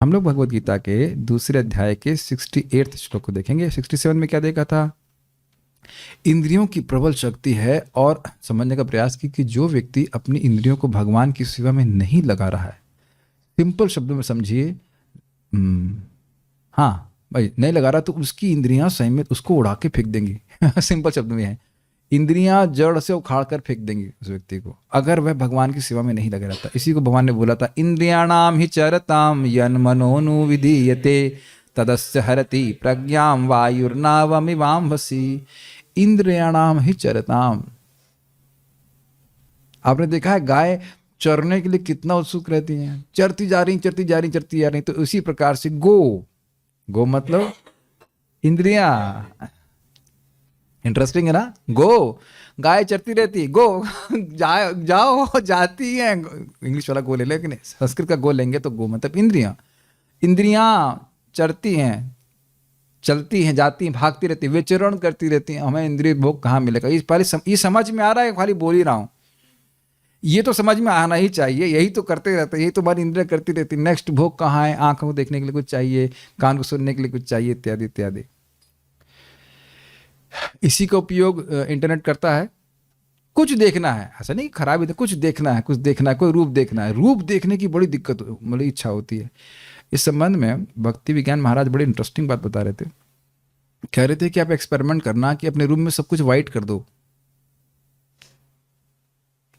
हम लोग भगवत गीता के दूसरे अध्याय के 68 श्लोक को देखेंगे। 67 में क्या देखा था? इंद्रियों की प्रबल शक्ति है, और समझने का प्रयास की कि जो व्यक्ति अपनी इंद्रियों को भगवान की सेवा में नहीं लगा रहा है, सिंपल शब्दों में समझिए, हाँ भाई नहीं लगा रहा, तो उसकी इंद्रियां संयमित उसको उड़ा के फेंक देंगी। सिंपल शब्द में है, इंद्रियां जड़ से उखाड़ कर फेंक देंगी उस व्यक्ति को, अगर वह भगवान की सेवा में नहीं लगा रहता। इसी को भगवान ने बोला था, इंद्रियाणाम ही चरताम यन मनोनु विधीयते तदस्य हरति प्रज्ञाम वायुर्नावमिवाम्भसी। इंद्रियाणाम ही चरताम। आपने देखा है गाय चरने के लिए कितना उत्सुक रहती हैं, चरती जा रही चरती जा रही चरती जा रही। तो उसी प्रकार से गो मतलब इंद्रियां। इंटरेस्टिंग है ना? गाय चरती रहती, जाओ जाती है। इंग्लिश वाला गो ले, लेकिन संस्कृत का गो लेंगे तो गो मतलब इंद्रियां। इंद्रियां चरती हैं, चलती हैं, जाती हैं, भागती रहती, विचरण करती रहती हैं। हमें इंद्रिय भोग कहाँ मिलेगा? इस पहले ये समझ में आ रहा है, खाली बोल ही रहा हूँ। ये तो समझ में आना ही चाहिए, यही तो करते रहते, यही तो हमारी इंद्रिया करती रहती। नेक्स्ट भोग कहाँ है? आंखों को देखने के लिए कुछ चाहिए, कान को सुनने के लिए कुछ चाहिए, इत्यादि इत्यादि। इसी का उपयोग इंटरनेट करता है। कुछ देखना है, ऐसा नहीं खराब है, कुछ देखना है, कुछ देखना है, कोई रूप देखना है। रूप देखने की बड़ी दिक्कत, बड़ी इच्छा होती है। इस संबंध में भक्ति विज्ञान महाराज बड़ी इंटरेस्टिंग बात बता रहे थे। कह रहे थे कि आप एक्सपेरिमेंट करना कि अपने रूम में सब कुछ वाइट कर दो,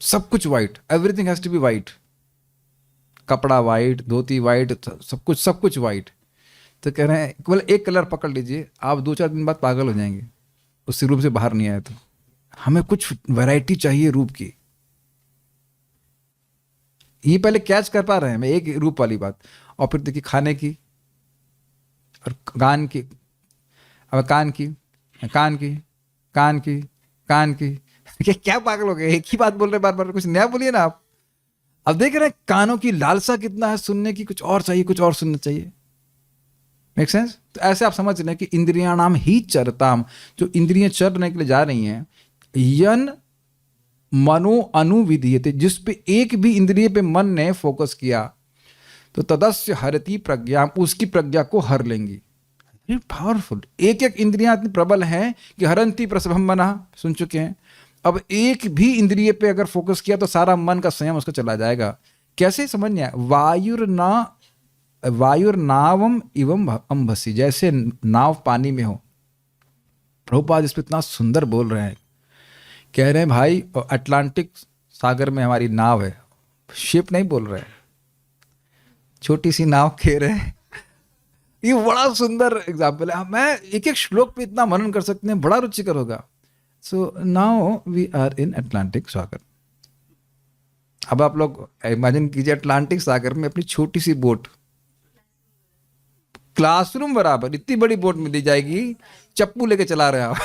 सब कुछ white, everything has to be white. कपड़ा वाइट, धोती वाइट, सब कुछ वाइट। तो कह रहे हैं केवल एक कलर पकड़ लीजिए, आप 2-4 दिन बाद पागल हो जाएंगे उससे रूप से बाहर नहीं आए तो। हमें कुछ वैरायटी चाहिए रूप की। ये पहले कैच कर पा रहे हैं मैं एक रूप वाली बात, और फिर देखिए खाने की और कान की, अब कान की, कान की, कान की, कान की। क्या पागल हो गए? एक ही बात बोल रहे बार बार, कुछ नया बोलिए ना आप। अब देख रहे हैं कानों की लालसा कितना है सुनने की, कुछ और चाहिए, कुछ और सुनना चाहिए। Make sense? तो ऐसे आप समझ रहे हैं कि इंद्रियाणाम ही चरताम, जो इंद्रियां चरने के लिए जा रही हैं, यन मनो अनुविधीयते, जिस पे एक भी इंद्रिय पे मन ने फोकस किया तो तदस्य हरति प्रज्ञा, उसकी प्रज्ञा को हर लेंगी। पावरफुल। एक एक इंद्रियां इतनी प्रबल हैं कि हरंती प्रसभम मना, सुन चुके हैं। अब एक भी इंद्रिय पे अगर फोकस किया तो सारा मन का संयम उसका चला जाएगा। कैसे? समझ नहीं आया। वायुर्नावम इवम अंबसी, जैसे नाव पानी में हो। प्रभुपाद इस पर इतना सुंदर बोल रहे हैं, कह रहे हैं भाई अटलांटिक सागर में हमारी नाव है, शिप नहीं बोल रहे हैं, छोटी सी नाव कह रहे हैं। ये बड़ा सुंदर एग्जाम्पल है। मैं एक एक श्लोक पे इतना मनन कर सकते हैं, बड़ा रुचिकर होगा। So now we are in Atlantic सागर। अब आप लोग इमेजिन कीजिए अटलांटिक सागर में अपनी छोटी सी बोट, क्लासरूम बराबर इतनी बड़ी बोट में दी जाएगी, चप्पू लेके चला रहे हैं आप।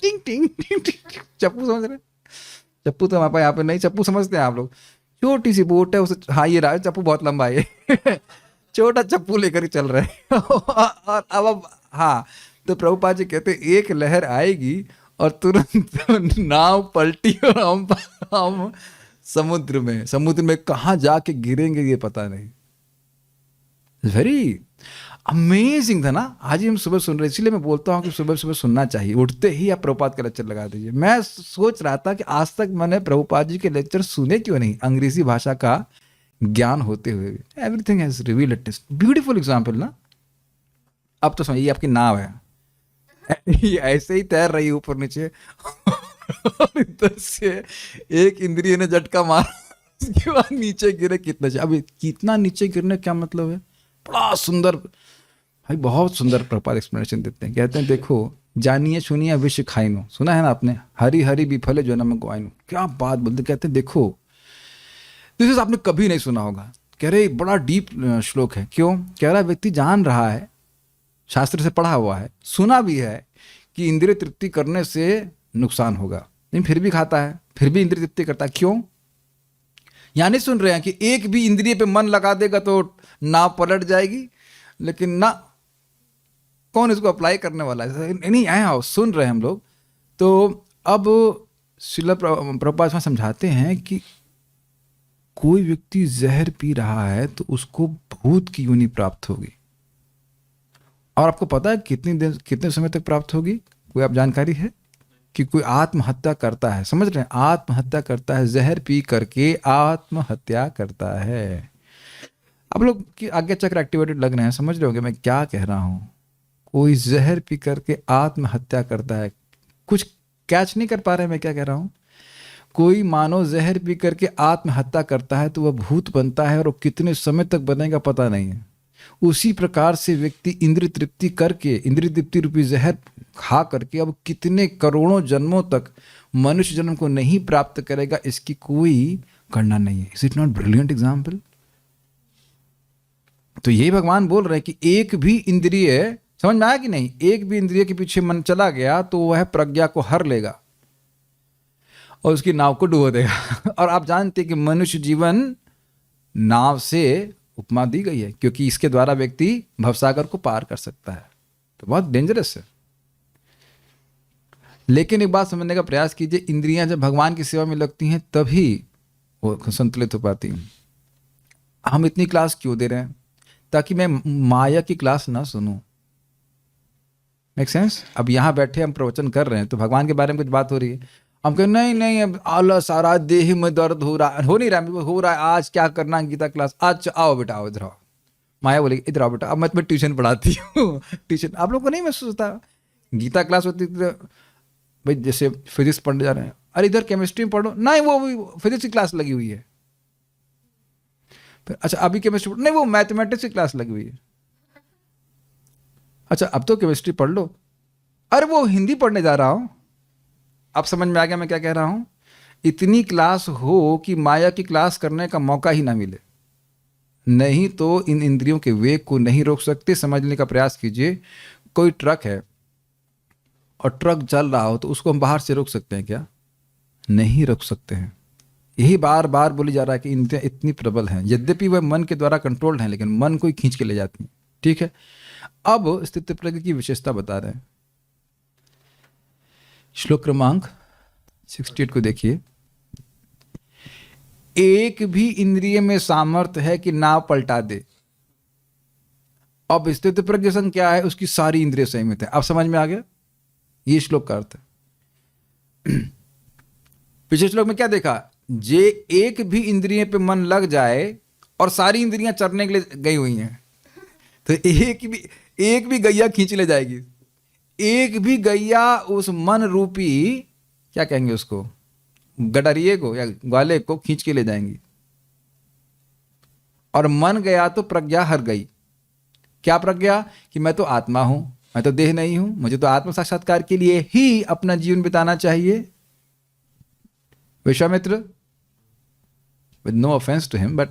टिंग टिंग टिंग टिंग, चप्पू समझ रहे हैं? चप्पू तो हमारे यहाँ पे नहीं, चप्पू समझते हैं आप लोग। छोटी सी बोट है, उसे हाँ ये रहा चप्पू बहुत लंबा है। छोटा चप्पू लेकर ही चल रहे हैं। और अब हाँ, तो प्रभुपाद जी कहते एक लहर आएगी और तुरंत नाव पलटी और हम समुद्र में कहाँ जाके गिरेंगे ये पता नहीं। वेरी अमेजिंग था ना? आज ही हम सुबह सुन रहे, इसलिए मैं बोलता हूँ कि सुबह सुबह सुनना चाहिए। उठते ही आप प्रभुपाद का लेक्चर लगा दीजिए। मैं सोच रहा था कि आज तक मैंने प्रभुपाद जी के लेक्चर सुने क्यों नहीं, अंग्रेजी भाषा का ज्ञान होते हुए। Everything has revealed it is beautiful example ना। अब तो समझिए आपकी नाव है, ये ऐसे ही तैर रही ऊपर नीचे, और इधर से एक इंद्रिय ने झटका मारा, उसके बाद नीचे गिरे। कितना, अभी कितना नीचे गिरने क्या मतलब है? बड़ा सुंदर भाई, बहुत सुंदर प्रभुपाद एक्सप्लेनेशन देते हैं। कहते हैं देखो, जानिए सुनिए विश्व खाइनो, सुना है ना आपने? हरी हरी विफले जो नमक गवाइनो। क्या बात बोलते, कहते हैं देखो, दिस आपने कभी नहीं सुना होगा। कह रहे बड़ा डीप श्लोक है। क्यों? कह रहा व्यक्ति जान रहा है, शास्त्र से पढ़ा हुआ है, सुना भी है कि इंद्रिय तृप्ति करने से नुकसान होगा, लेकिन फिर भी खाता है, फिर भी इंद्रिय तृप्ति करता है। क्यों? यानी सुन रहे हैं कि एक भी इंद्रिय पे मन लगा देगा तो नाव पलट जाएगी, लेकिन ना, कौन इसको अप्लाई करने वाला है? नहीं आया, सुन रहे हैं हम लोग। तो अब श्रील प्रभुपाद समझाते हैं कि कोई व्यक्ति जहर पी रहा है तो उसको भूत की योनि प्राप्त होगी। और आपको पता है कितने समय तक प्राप्त होगी? कोई आप जानकारी है? कि कोई आत्महत्या करता है, समझ रहे हैं, आत्महत्या करता है, जहर पी करके आत्महत्या करता है। आप लोग की आज्ञा चक्र एक्टिवेटेड लग रहे हैं, समझ रहे होंगे मैं क्या कह रहा हूं। कोई जहर पी करके आत्महत्या करता है, कुछ कैच नहीं कर पा रहे हैं मैं क्या कह रहा हूं। कोई मानो जहर पी करके आत्महत्या करता है तो वह भूत बनता है, और वो कितने समय तक बनेगा पता नहीं है। उसी प्रकार से व्यक्ति इंद्रिय तृप्ति करके, इंद्रिय तृप्ति रूपी जहर खा करके अब कितने करोड़ों जन्मों तक मनुष्य जन्म को नहीं प्राप्त करेगा, इसकी कोई गणना नहीं है। Is it not brilliant example? तो ये भगवान बोल रहे हैं कि एक भी इंद्रिय, समझ में आया कि नहीं, एक भी इंद्रिय के पीछे मन चला गया तो वह प्रज्ञा को हर लेगा और उसकी नाव को डुबो देगा। और आप जानते हैं कि मनुष्य जीवन नाव से उपमा दी गई है, क्योंकि इसके द्वारा व्यक्ति भवसागर को पार कर सकता है। तो बहुत डेंजरस है। लेकिन एक बात समझने का प्रयास कीजिए, इंद्रियां जब भगवान की सेवा में लगती हैं तभी वो संतुलित हो पाती हैं। हम इतनी क्लास क्यों दे रहे हैं? ताकि मैं माया की क्लास ना सुनूं। Make sense? अब यहां बैठे हम प्रवचन कर रहे हैं तो भगवान के बारे में कुछ बात हो रही है, हम कहें नहीं नहीं अब आला सारा देह में दर्द हो रहा है, हो नहीं रहा, हो रहा है, आज क्या करना गीता क्लास, आज आओ बेटा आओ इधर आओ। माया बोलेगी इधर आओ बेटा, अब मैं तुम्हें ट्यूशन पढ़ाती हूँ। ट्यूशन आप लोग को नहीं महसूस होता? गीता क्लास होती थी भाई, जैसे फिजिक्स पढ़ने जा रहे हैं, अरे इधर केमिस्ट्री में पढ़ो, नहीं वो फिजिक्स की क्लास लगी हुई है। अच्छा अभी केमिस्ट्री, नहीं वो मैथमेटिक्स की क्लास लगी हुई है। अच्छा अब तो केमिस्ट्री पढ़ लो, अरे वो हिंदी पढ़ने जा रहा हूं। अब समझ में आ गया मैं क्या कह रहा हूं? इतनी क्लास हो कि माया की क्लास करने का मौका ही ना मिले, नहीं तो इन इंद्रियों के वेग को नहीं रोक सकते। समझने का प्रयास कीजिए, कोई ट्रक है और ट्रक चल रहा हो तो उसको हम बाहर से रोक सकते हैं क्या? नहीं रोक सकते हैं। यही बार बार बोली जा रहा है कि इंद्रियां इतनी प्रबल हैं, यद्यपि वह मन के द्वारा कंट्रोल्ड हैं, लेकिन मन को ही खींच के ले जाती हैं। ठीक है, अब स्थिति प्रज्ञा की विशेषता बता रहे हैं। श्लोक क्रमांक 68 को देखिए। एक भी इंद्रिय में सामर्थ्य है कि नाव पलटा दे। अब स्थिति प्रज्ञ संग क्या है? उसकी सारी इंद्रिय संयमित है। अब समझ में आ गया? ये श्लोक का अर्थ है। पिछले श्लोक में क्या देखा? जे एक भी इंद्रिय पे मन लग जाए और सारी इंद्रियां चरने के लिए गई हुई हैं, तो एक भी गैया खींच ले जाएगी। एक भी गैया उस मन रूपी, क्या कहेंगे उसको, गडरिए को या ग्वाले को खींच के ले जाएंगी। और मन गया तो प्रज्ञा हर गई। क्या प्रज्ञा? कि मैं तो आत्मा हूं, मैं तो देह नहीं हूं, मुझे तो आत्म साक्षात्कार के लिए ही अपना जीवन बिताना चाहिए। Vishwamitra, with no offence to him, but,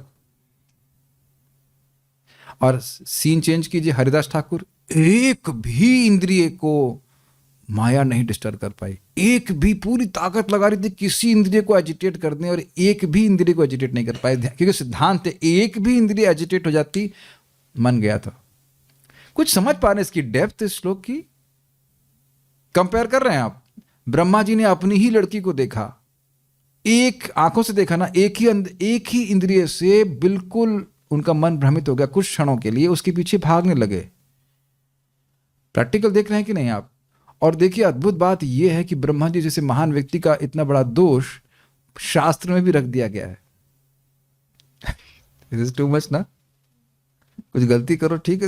और सीन चेंज कीजिए, हरिदास ठाकुर, एक भी इंद्रिय को माया नहीं डिस्टर्ब कर पाई। एक भी, पूरी ताकत लगा रही थी किसी इंद्रिय को एजिटेट कर दें और एक भी इंद्रिय को एजिटेट नहीं कर पाए, क्योंकि सिद्धांत है एक भी इंद्रिय एजिटेट हो जाती मन गया था। कुछ समझ पा रहे इसकी डेप्थ इस श्लोक की? कंपेयर कर रहे हैं आप। ब्रह्मा जी ने अपनी ही लड़की को देखा, एक आंखों से देखा ना, एक ही इंद्रिय से बिल्कुल उनका मन भ्रमित हो गया कुछ क्षणों के लिए, उसके पीछे भागने लगे। प्रैक्टिकल देख रहे हैं कि नहीं आप? और देखिए अद्भुत बात यह है कि ब्रह्मा जी जैसे महान व्यक्ति का इतना बड़ा दोष शास्त्र में भी रख दिया गया है। इट इज टू मच ना? कुछ गलती करो, ठीक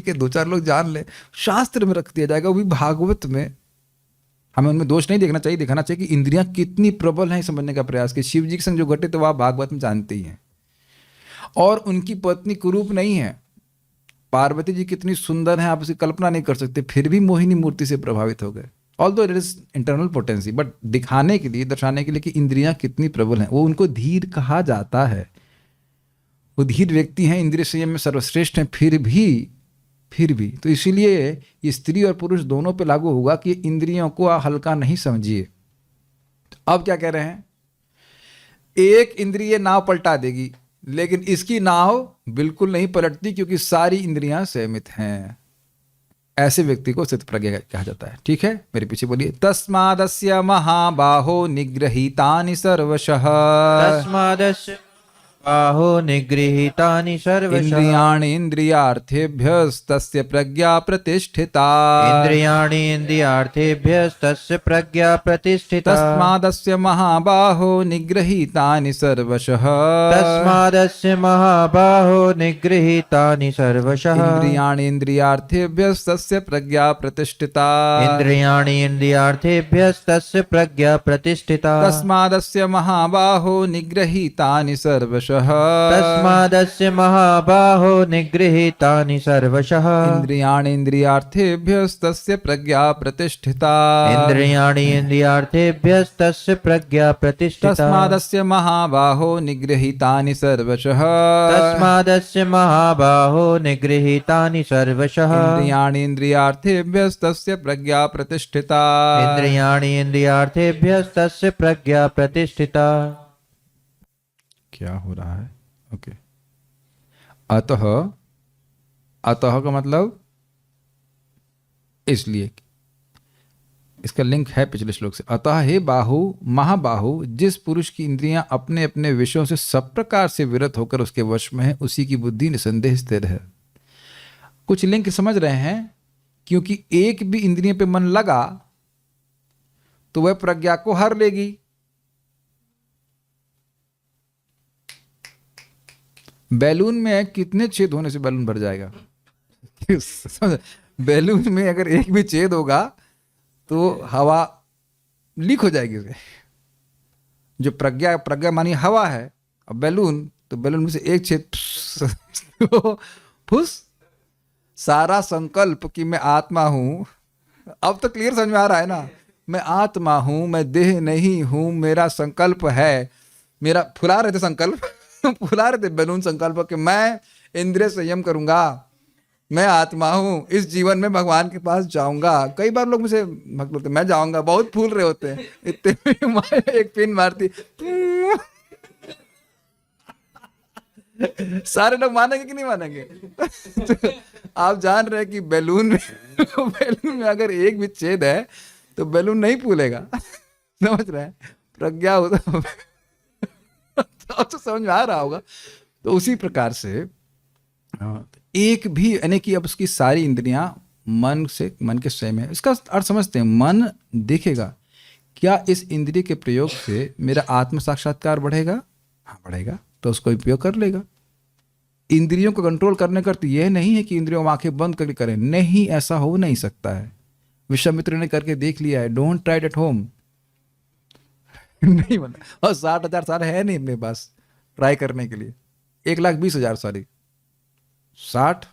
है, दो चार लोग जान ले, शास्त्र में रख दिया जाएगा, वो भी भागवत में। हमें उनमें दोष नहीं देखना चाहिए, दिखाना चाहिए कि इंद्रियां कितनी प्रबल हैं, समझने का प्रयास कि शिव जी के संग जो घटे तो वह भागवत में जानते ही हैं। और उनकी पत्नी कुरूप नहीं है, पार्वती जी कितनी सुंदर हैं, आप उसकी कल्पना नहीं कर सकते, फिर भी मोहिनी मूर्ति से प्रभावित हो गए। Although it is internal potency, but दिखाने के लिए, दर्शाने के लिए कि इंद्रियां कितनी प्रबल हैं। वो उनको धीर कहा जाता है, वो धीर व्यक्ति हैं, इंद्रिय संयम में सर्वश्रेष्ठ हैं। फिर भी तो इसीलिए ये स्त्री और पुरुष दोनों पे लागू होगा कि इंद्रियों को हल्का नहीं समझिए। अब क्या कह रहे हैं? एक इंद्रिय नाव पलटा देगी, लेकिन इसकी नाव बिल्कुल नहीं पलटती, क्योंकि सारी इंद्रियां सहमित हैं। ऐसे व्यक्ति को स्थित प्रज्ञ कहा जाता है। ठीक है, मेरे पीछे बोलिए। तस्मादस्य महाबाहो निगृहीतानि सर्वशः। तस्मादस्य बाहो निगृहीतानि सर्वशः। इंद्रियाणि इंद्रियार्थेभ्यस्तस्य प्रज्ञा प्रतिष्ठिता। इंद्रियाणि इंद्रियार्थेभ्यस्तस्य प्रज्ञा प्रतिष्ठिता। तस्मादस्य महाबाहो निगृहीतानि सर्वशः। तस्मादस्य महाबाहो निगृहीतानि सर्वशः। इंद्रियाणि इंद्रियार्थेभ्यस्तस्य प्रज्ञा प्रतिष्ठिता। इंद्रियाणि इंद्रियार्थेभ्यस्तस्य प्रज्ञा प्रतिष्ठिता। तस्मादस्य महाबाहो निगृहीतानि सर्वशः। तस्मादस्य महाबाहो निगृहीतानि सर्वशः। इंद्रियाणि इंद्रियार्थेभ्यस्तस्य प्रज्ञा प्रतिष्ठिता। इंद्रियाणि इंद्रियार्थेभ्यस्तस्य प्रज्ञा प्रतिष्ठिता। तस्मादस्य महाबाहो निगृहीतानि सर्वशः। तस्मादस्य महाबाहो निगृहीतानि सर्वशः। इंद्रियाणि इंद्रियार्थेभ्यस्तस्य प्रज्ञा प्रतिष्ठिता। इंद्रियाणि इंद्रियार्थेभ्यस्तस्य प्रज्ञा प्रतिष्ठिता। क्या हो रहा है? ओके। अतः, अतः का मतलब इसलिए, इसका लिंक है पिछले श्लोक से। अतः हे बाहु महाबाहु, जिस पुरुष की इंद्रियां अपने अपने विषयों से सब प्रकार से विरत होकर उसके वश में है, उसी की बुद्धि निसंदेह स्थिर है। कुछ लिंक समझ रहे हैं? क्योंकि एक भी इंद्रियों पे मन लगा तो वह प्रज्ञा को हर लेगी। बैलून में कितने छेद होने से बैलून भर जाएगा? बैलून में अगर एक भी छेद होगा तो हवा लीक हो जाएगी उसके। जो प्रज्ञा, प्रज्ञा मानी हवा है, अब बैलून, तो बैलून में से एक छेद तो फुस। सारा संकल्प कि मैं आत्मा हूं, अब तो क्लियर समझ में आ रहा है ना? मैं आत्मा हूं, मैं देह नहीं हूं, मेरा संकल्प है, मेरा फुला रहे थे संकल्प फुला रहे थे बैलून संकल्प कि मैं इंद्रिय संयम करूंगा, मैं आत्मा हूं, इस जीवन में भगवान के पास जाऊंगा। कई बार लोग मुझे भक्त बोलते मैं जाऊंगा, बहुत फूल रहे होते हैं, इतने में एक पिन मारती सारे लोग मानेंगे कि नहीं मानेंगे? तो आप जान रहे हैं कि बैलून में अगर एक भी छेद है तो बैलून नहीं फूलेगा। समझ रहे हैं? प्रज्ञा होता तो समझ में आ रहा होगा। तो उसी प्रकार से एक भी, यानी कि अब उसकी सारी इंद्रियां मन के स्वयं है। इसका अर्थ समझते हैं, मन देखेगा क्या इस इंद्रिय के प्रयोग से मेरा आत्म साक्षात्कार बढ़ेगा? हाँ बढ़ेगा, तो उसको उपयोग कर लेगा। इंद्रियों को कंट्रोल करने का अर्थ यह नहीं है कि इंद्रियों में आंखें बंद करके करें, नहीं, ऐसा हो नहीं सकता है। विश्वामित्र ने करके देख लिया है, डोंट ट्राई एट होम नहीं बना। और 60,000 साल है नहीं अपने पास ट्राई करने के लिए, 1,20,000 सॉरी 60,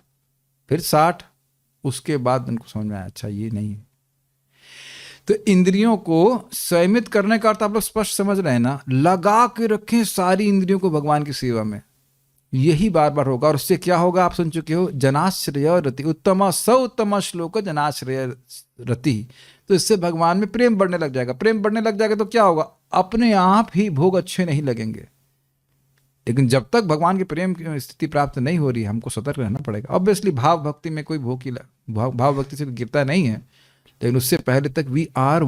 फिर 60, उसके बाद उनको समझ में आया अच्छा ये नहीं है। तो इंद्रियों को संयमित करने का अर्थ आप लोग स्पष्ट समझ रहे हैं ना? लगा के रखें सारी इंद्रियों को भगवान की सेवा में, यही बार बार होगा। और उससे क्या होगा आप सुन चुके हो, जनाश्रय रति उत्तम स उत्तम श्लोक जनाश्रय रति। तो इससे भगवान में प्रेम बढ़ने लग जाएगा। प्रेम बढ़ने लग जाएगा तो क्या होगा? अपने आप ही भोग अच्छे नहीं लगेंगे। लेकिन जब तक भगवान के प्रेम की स्थिति प्राप्त नहीं हो रही, हमको सतर्क रहना पड़ेगा। ऑब्वियसली भाव भक्ति में कोई भोग की भाव भक्ति से गिरता नहीं है, लेकिन उससे पहले तक we are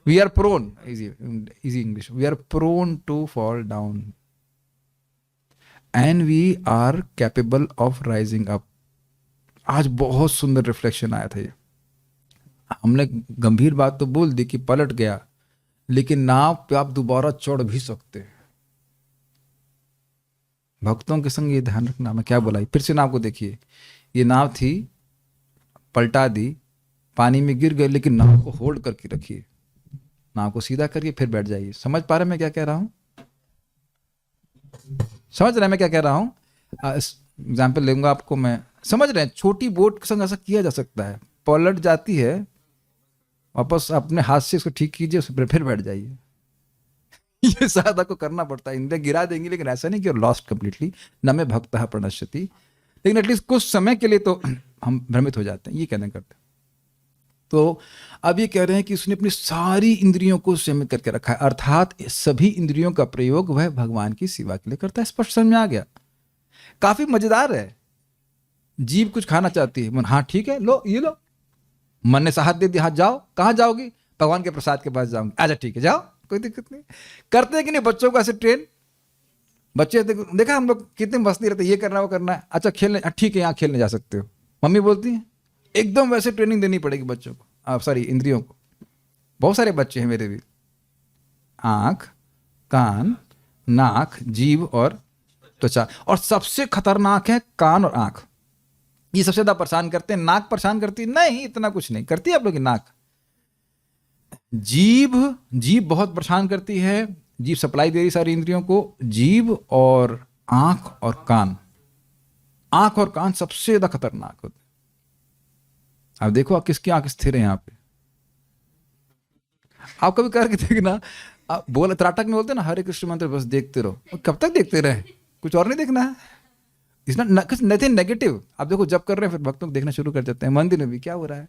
we are prone, easy English, we are prone to fall down and we are capable of rising up। आज बहुत सुंदर रिफ्लेक्शन आया था ये। हमने गंभीर बात तो बोल दी कि पलट गया, लेकिन नाव पे आप दोबारा चढ़ भी सकते हैं। भक्तों के संग ये ध्यान रखना। मैं क्या बोला, फिर से नाव को देखिए। ये नाव थी, पलटा दी, पानी में गिर गए, लेकिन नाव को होल्ड करके रखिए, नाव को सीधा करिए, फिर बैठ जाइए। समझ पा रहे मैं क्या कह रहा हूं? समझ रहे हैं मैं क्या कह रहा हूं? एग्जाम्पल लेंगे आपको मैं। समझ रहे हैं? छोटी बोट के संग ऐसा किया जा सकता है, पलट जाती है, वापस अपने हाथ से इसको ठीक कीजिए, उस पर फिर बैठ जाइए। ये साधा को करना पड़ता है। इंद्रियां गिरा देंगी, लेकिन ऐसा नहीं कि लॉस्ट कंप्लीटली, न में भक्तः प्रणश्यति, लेकिन एटलीस्ट कुछ समय के लिए तो हम भ्रमित हो जाते हैं, ये कहने करते हैं। तो अब ये कह रहे हैं कि उसने अपनी सारी इंद्रियों को सीमित करके रखा है, अर्थात सभी इंद्रियों का प्रयोग वह भगवान की सेवा के लिए करता है। स्पष्ट समझ में आ गया? काफी मजेदार है। जीव कुछ खाना चाहती है, मन हाँ ठीक है लो, ये लो। मन ने साहस दे दिया, हाँ जाओ। कहाँ जाओगी? भगवान के प्रसाद के पास जाऊंगी। अच्छा ठीक है जाओ। कोई दिक्कत नहीं। करते हैं कि नहीं बच्चों को ऐसे ट्रेन? बच्चे देखा हम लोग कितने मस्ती रहते, ये करना वो करना है, अच्छा खेलने, ठीक है यहाँ खेलने जा सकते हो, मम्मी बोलती है। एकदम वैसे ट्रेनिंग देनी पड़ेगी बच्चों को, सॉरी इंद्रियों को। बहुत सारे बच्चे हैं मेरे भी, आँख, कान, नाक, जीभ और त्वचा, और सबसे खतरनाक है कान और आँख। ये सबसे ज़्यादा परेशान करते हैं। नाक परेशान करती नहीं, इतना कुछ नहीं करती है आप लोग की नाक। जीभ, जीभ बहुत परेशान करती है। जीभ सप्लाई दे रही सारी इंद्रियों को। जीभ और आंख और कान, आंख और कान सबसे ज्यादा खतरनाक होते हैं। अब देखो आप किसकी आंख स्थिर है यहां पे। आप कभी करके देखना, आप बोल त्राटक में बोलते ना हरे कृष्ण मंत्र बस देखते रहो, कब तक देखते रहे, कुछ और नहीं देखना है। It's not nothing negative. आप देखो जब कर रहे हैं फिर भक्तों को देखना शुरू कर देते हैं, मंदिर में भी क्या हो रहा है,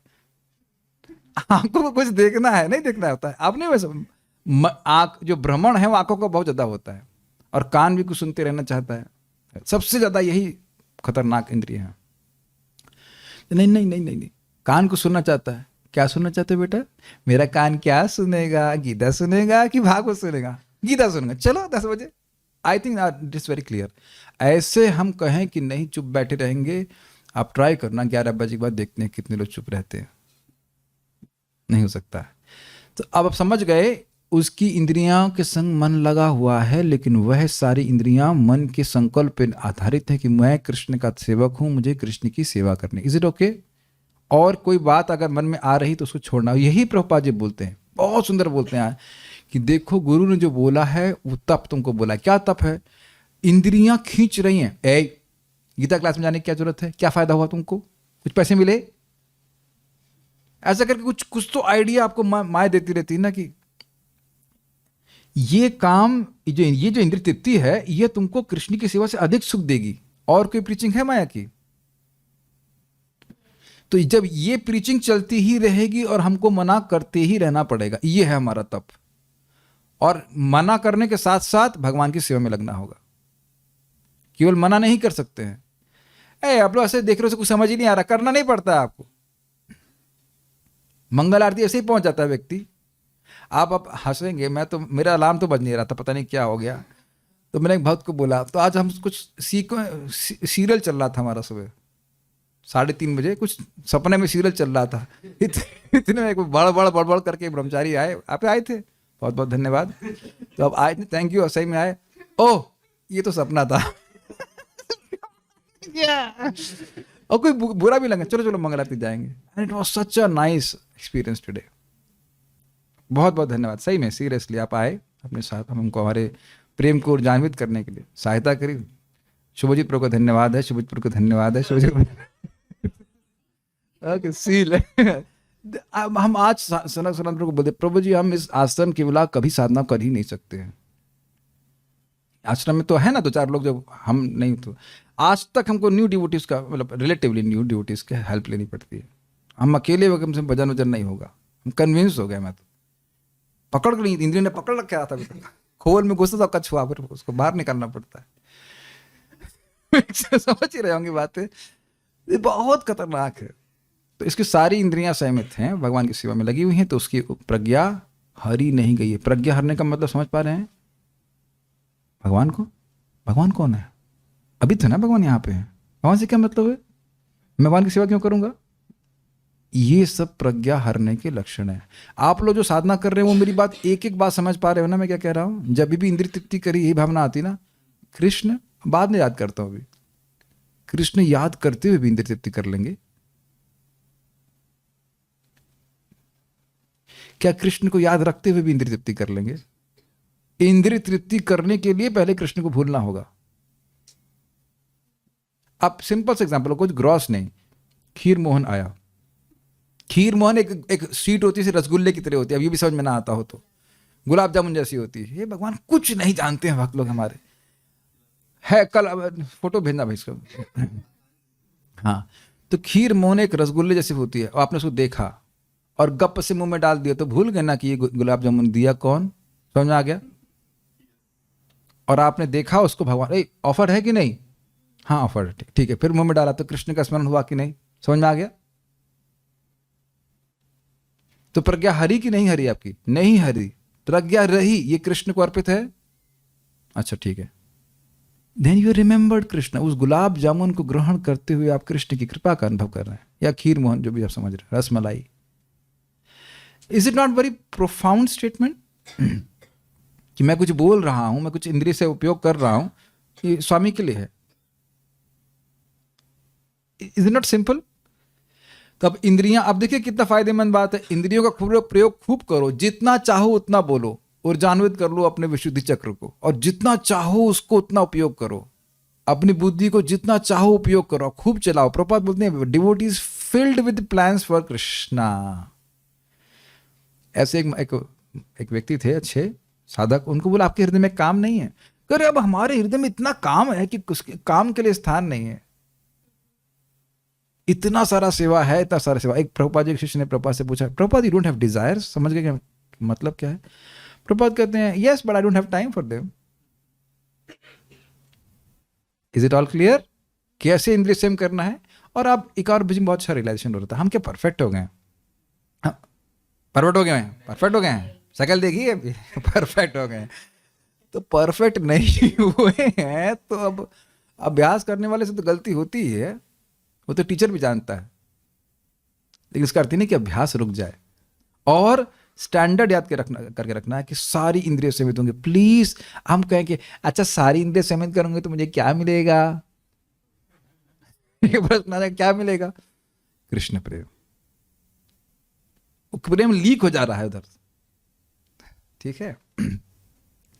आंखों को कुछ देखना है, नहीं देखना होता है। आपने वैसे आंख जो भ्रमण है वो आंखों का बहुत ज्यादा होता है, और कान भी कुछ सुनते रहना चाहता है। सबसे ज्यादा यही खतरनाक इंद्रिय है। नहीं नहीं नहीं नहीं नहीं, कान को सुनना चाहता है। क्या सुनना चाहते हो बेटा? मेरा कान क्या सुनेगा, गीता सुनेगा कि भागवत सुनेगा? गीता सुनेगा, चलो 10 बजे। I think it is very clear. ऐसे हम कहें कि नहीं चुप बैठे रहेंगे, आप ट्राई करना 11 बजे के बाद, देखते हैं कितने लोग चुप रहते हैं। नहीं हो सकता है। तो अब आप समझ गए, उसकी इंद्रियां के संग मन लगा हुआ है, लेकिन वह सारी इंद्रियां मन के संकल्प पर आधारित है कि मैं कृष्ण का सेवक हूं, मुझे कृष्ण की सेवा करनी। Is it okay? और कोई बात अगर मन में आ रही तो उसको छोड़ना। यही प्रभुपाद जी बोलते हैं, बहुत सुंदर बोलते हैं कि देखो गुरु ने जो बोला है वो तप तुमको बोला है। क्या तप है? इंद्रियां खींच रही हैं। गीता क्लास में जाने की क्या जरूरत है? क्या फायदा हुआ तुमको? कुछ पैसे मिले? ऐसा करके कुछ तो आइडिया आपको माया देती रहती है ना कि ये काम, ये जो इंद्रिय तृप्ति है ये तुमको कृष्ण की सेवा से अधिक सुख देगी। और कोई प्रीचिंग है माया की? तो जब ये प्रीचिंग चलती ही रहेगी और हमको मना करते ही रहना पड़ेगा, ये है हमारा तप। और मना करने के साथ साथ भगवान की सेवा में लगना होगा। केवल मना नहीं कर सकते हैं। आप लोग ऐसे देख रहे हो, कुछ समझ ही नहीं आ रहा, करना नहीं पड़ता है आपको। मंगल आरती ऐसे ही पहुंच जाता है व्यक्ति। आप हंसेंगे, मैं तो, मेरा अलार्म तो बज नहीं रहा था, पता नहीं क्या हो गया। तो मैंने एक भक्त को बोला, तो आज हम कुछ सीरियल चल रहा था हमारा, सुबह 3:30 बजे कुछ सपने में सीरियल चल रहा था। इतने में बड़ करके ब्रह्मचारी आए। आप आए थे, बहुत बहुत धन्यवाद। तो अब आए थे, थैंक यू, सही में आए। ओह ये तो सपना था। और कोई बुरा भी लगा, चलो चलो मंगल आरती जाएंगे। And it was such a nice experience today. बहुत बहुत धन्यवाद, सही में सीरियसली आप आए अपने साथ, हमको हमारे प्रेम को ऊर्जान्वित करने के लिए सहायता करी। शुभजीत प्रभु को धन्यवाद है, शुभजीत प्रभु को धन्यवाद है, शुभजीत ओके सील। हम आज सनत प्रभु को बोलते, प्रभु जी हम इस आश्रम के बिना कभी साधना कर ही नहीं सकते हैं। आश्रम में तो है ना 2-4 लोग, जब हम नहीं तो आज तक हमको न्यू डिवोटीज का, मतलब रिलेटिवली न्यू डिवोटीज की हेल्प लेनी पड़ती है। हम अकेले वक्त से भजन वजन नहीं होगा, हम कन्विंस हो गए। मैं तो पकड़ कर, इंद्रिय ने पकड़ रखा था, खोल में घुसा था कछुआ, फिर उसको बाहर निकालना पड़ता है। समझ ही रहे होंगे बातें, ये बहुत खतरनाक है। तो इसकी सारी इंद्रियां सहमत हैं, भगवान की सेवा में लगी हुई हैं, तो उसकी प्रज्ञा हरी नहीं गई है। प्रज्ञा हरने का मतलब समझ पा रहे हैं? भगवान को, भगवान कौन है? अभी तो ना भगवान यहाँ पे है। भगवान से क्या मतलब है? मैं भगवान की सेवा क्यों करूंगा? ये सब प्रज्ञा हरने के लक्षण है। आप लोग जो साधना कर रहे हो वो मेरी बात एक एक बात समझ पा रहे हो ना मैं क्या कह रहा हूं? जब भी इंद्रिय तृप्ति करी यही भावना आती ना, कृष्ण बाद में याद करता हूं, अभी कृष्ण याद करते हुए भी इंद्रिय तृप्ति कर लेंगे क्या? कृष्ण को याद रखते हुए भी इंद्रिय तृप्ति कर लेंगे? इंद्रिय तृप्ति करने के लिए पहले कृष्ण को भूलना होगा। अब सिंपल से एग्जांपल, कुछ ग्रॉस नहीं, खीर मोहन आया। खीर मोहन एक स्वीट होती है, रसगुल्ले की तरह होती है। अब ये भी समझ में ना आता हो तो गुलाब जामुन जैसी होती है। ये भगवान कुछ नहीं जानते हैं भक्त लोग हमारे। है कल फोटो भेजना भाई इसको। हाँ, तो खीर मोहन एक रसगुल्ले जैसी होती है, और आपने उसको देखा और गप से मुंह में डाल दिया, तो भूल गए ना कि ये गुलाब जामुन दिया कौन? समझ में आ गया? और आपने देखा उसको, भगवान ऑफर है कि नहीं? हाँ ऑफर है, ठीक है, फिर मुंह में डाला तो कृष्ण का स्मरण हुआ कि नहीं? समझ में आ गया? तो प्रज्ञा हरी कि नहीं हरी आपकी? नहीं हरी। प्रज्ञा रही, ये कृष्ण को अर्पित है। अच्छा ठीक है, देन यू रिमेंबर्ड कृष्ण। उस गुलाब जामुन को ग्रहण करते हुए आप कृष्ण की कृपा का अनुभव कर रहे हैं, या खीर मोहन जो भी आप समझ रहे हैं, rasmalai. Is it not very profound statement कि मैं कुछ बोल रहा हूं, मैं कुछ इंद्रिय से उपयोग कर रहा हूं, ये स्वामी के लिए है। Is it not simple? तो अब इंद्रियां, अब देखिए कितना फायदेमंद बात है। इंद्रियों का खूब प्रयोग खूब करो, जितना चाहो उतना बोलो, और जानवित कर लो अपने विशुद्धि चक्र को, और जितना चाहो उसको उतना उपयोग करो। अपनी बुद्धि को जितना चाहो उपयोग करो, खूब चलाओ। प्रभुपाद बोलते हैं devotees filled with plans for Krishna. ऐसे एक व्यक्ति थे, अच्छे साधक, उनको बोला आपके हृदय में काम नहीं है। अरे अब हमारे हृदय में इतना काम है कि उसके काम के लिए स्थान नहीं है। इतना सारा सेवा है, इतना सारा सेवा। एक प्रभुपाद जी के शिष्य ने प्रभुपाद से पूछा, Prabhupada you don't have desires? समझ गए क्या मतलब क्या है? प्रभुपाद कहते हैं yes but I don't have time for them. Is it all clear? कैसे इंद्रिय संयम करना है? और आप एक और बीच में बहुत अच्छा रियलाइजेशन हो रहा था, हम क्या परफेक्ट हो गए हैं? परफेक्ट हो गए हैं, परफेक्ट हो गए हैं, शकल देखिए परफेक्ट हो गए हैं। तो परफेक्ट नहीं हुए हैं तो अब अभ्यास करने वाले से तो गलती होती ही है, वो तो टीचर भी जानता है। लेकिन इसका अर्थ नहीं कि अभ्यास रुक जाए। और स्टैंडर्ड याद करके रखना है कि सारी इंद्रिय संयमित होंगे। प्लीज हम कहें कि अच्छा सारी इंद्रिय संयमित करूंगे तो मुझे क्या मिलेगा? ये प्रश्न आता है, क्या मिलेगा? कृष्ण प्रेम। प्रेम लीक हो जा रहा है उधर, ठीक है।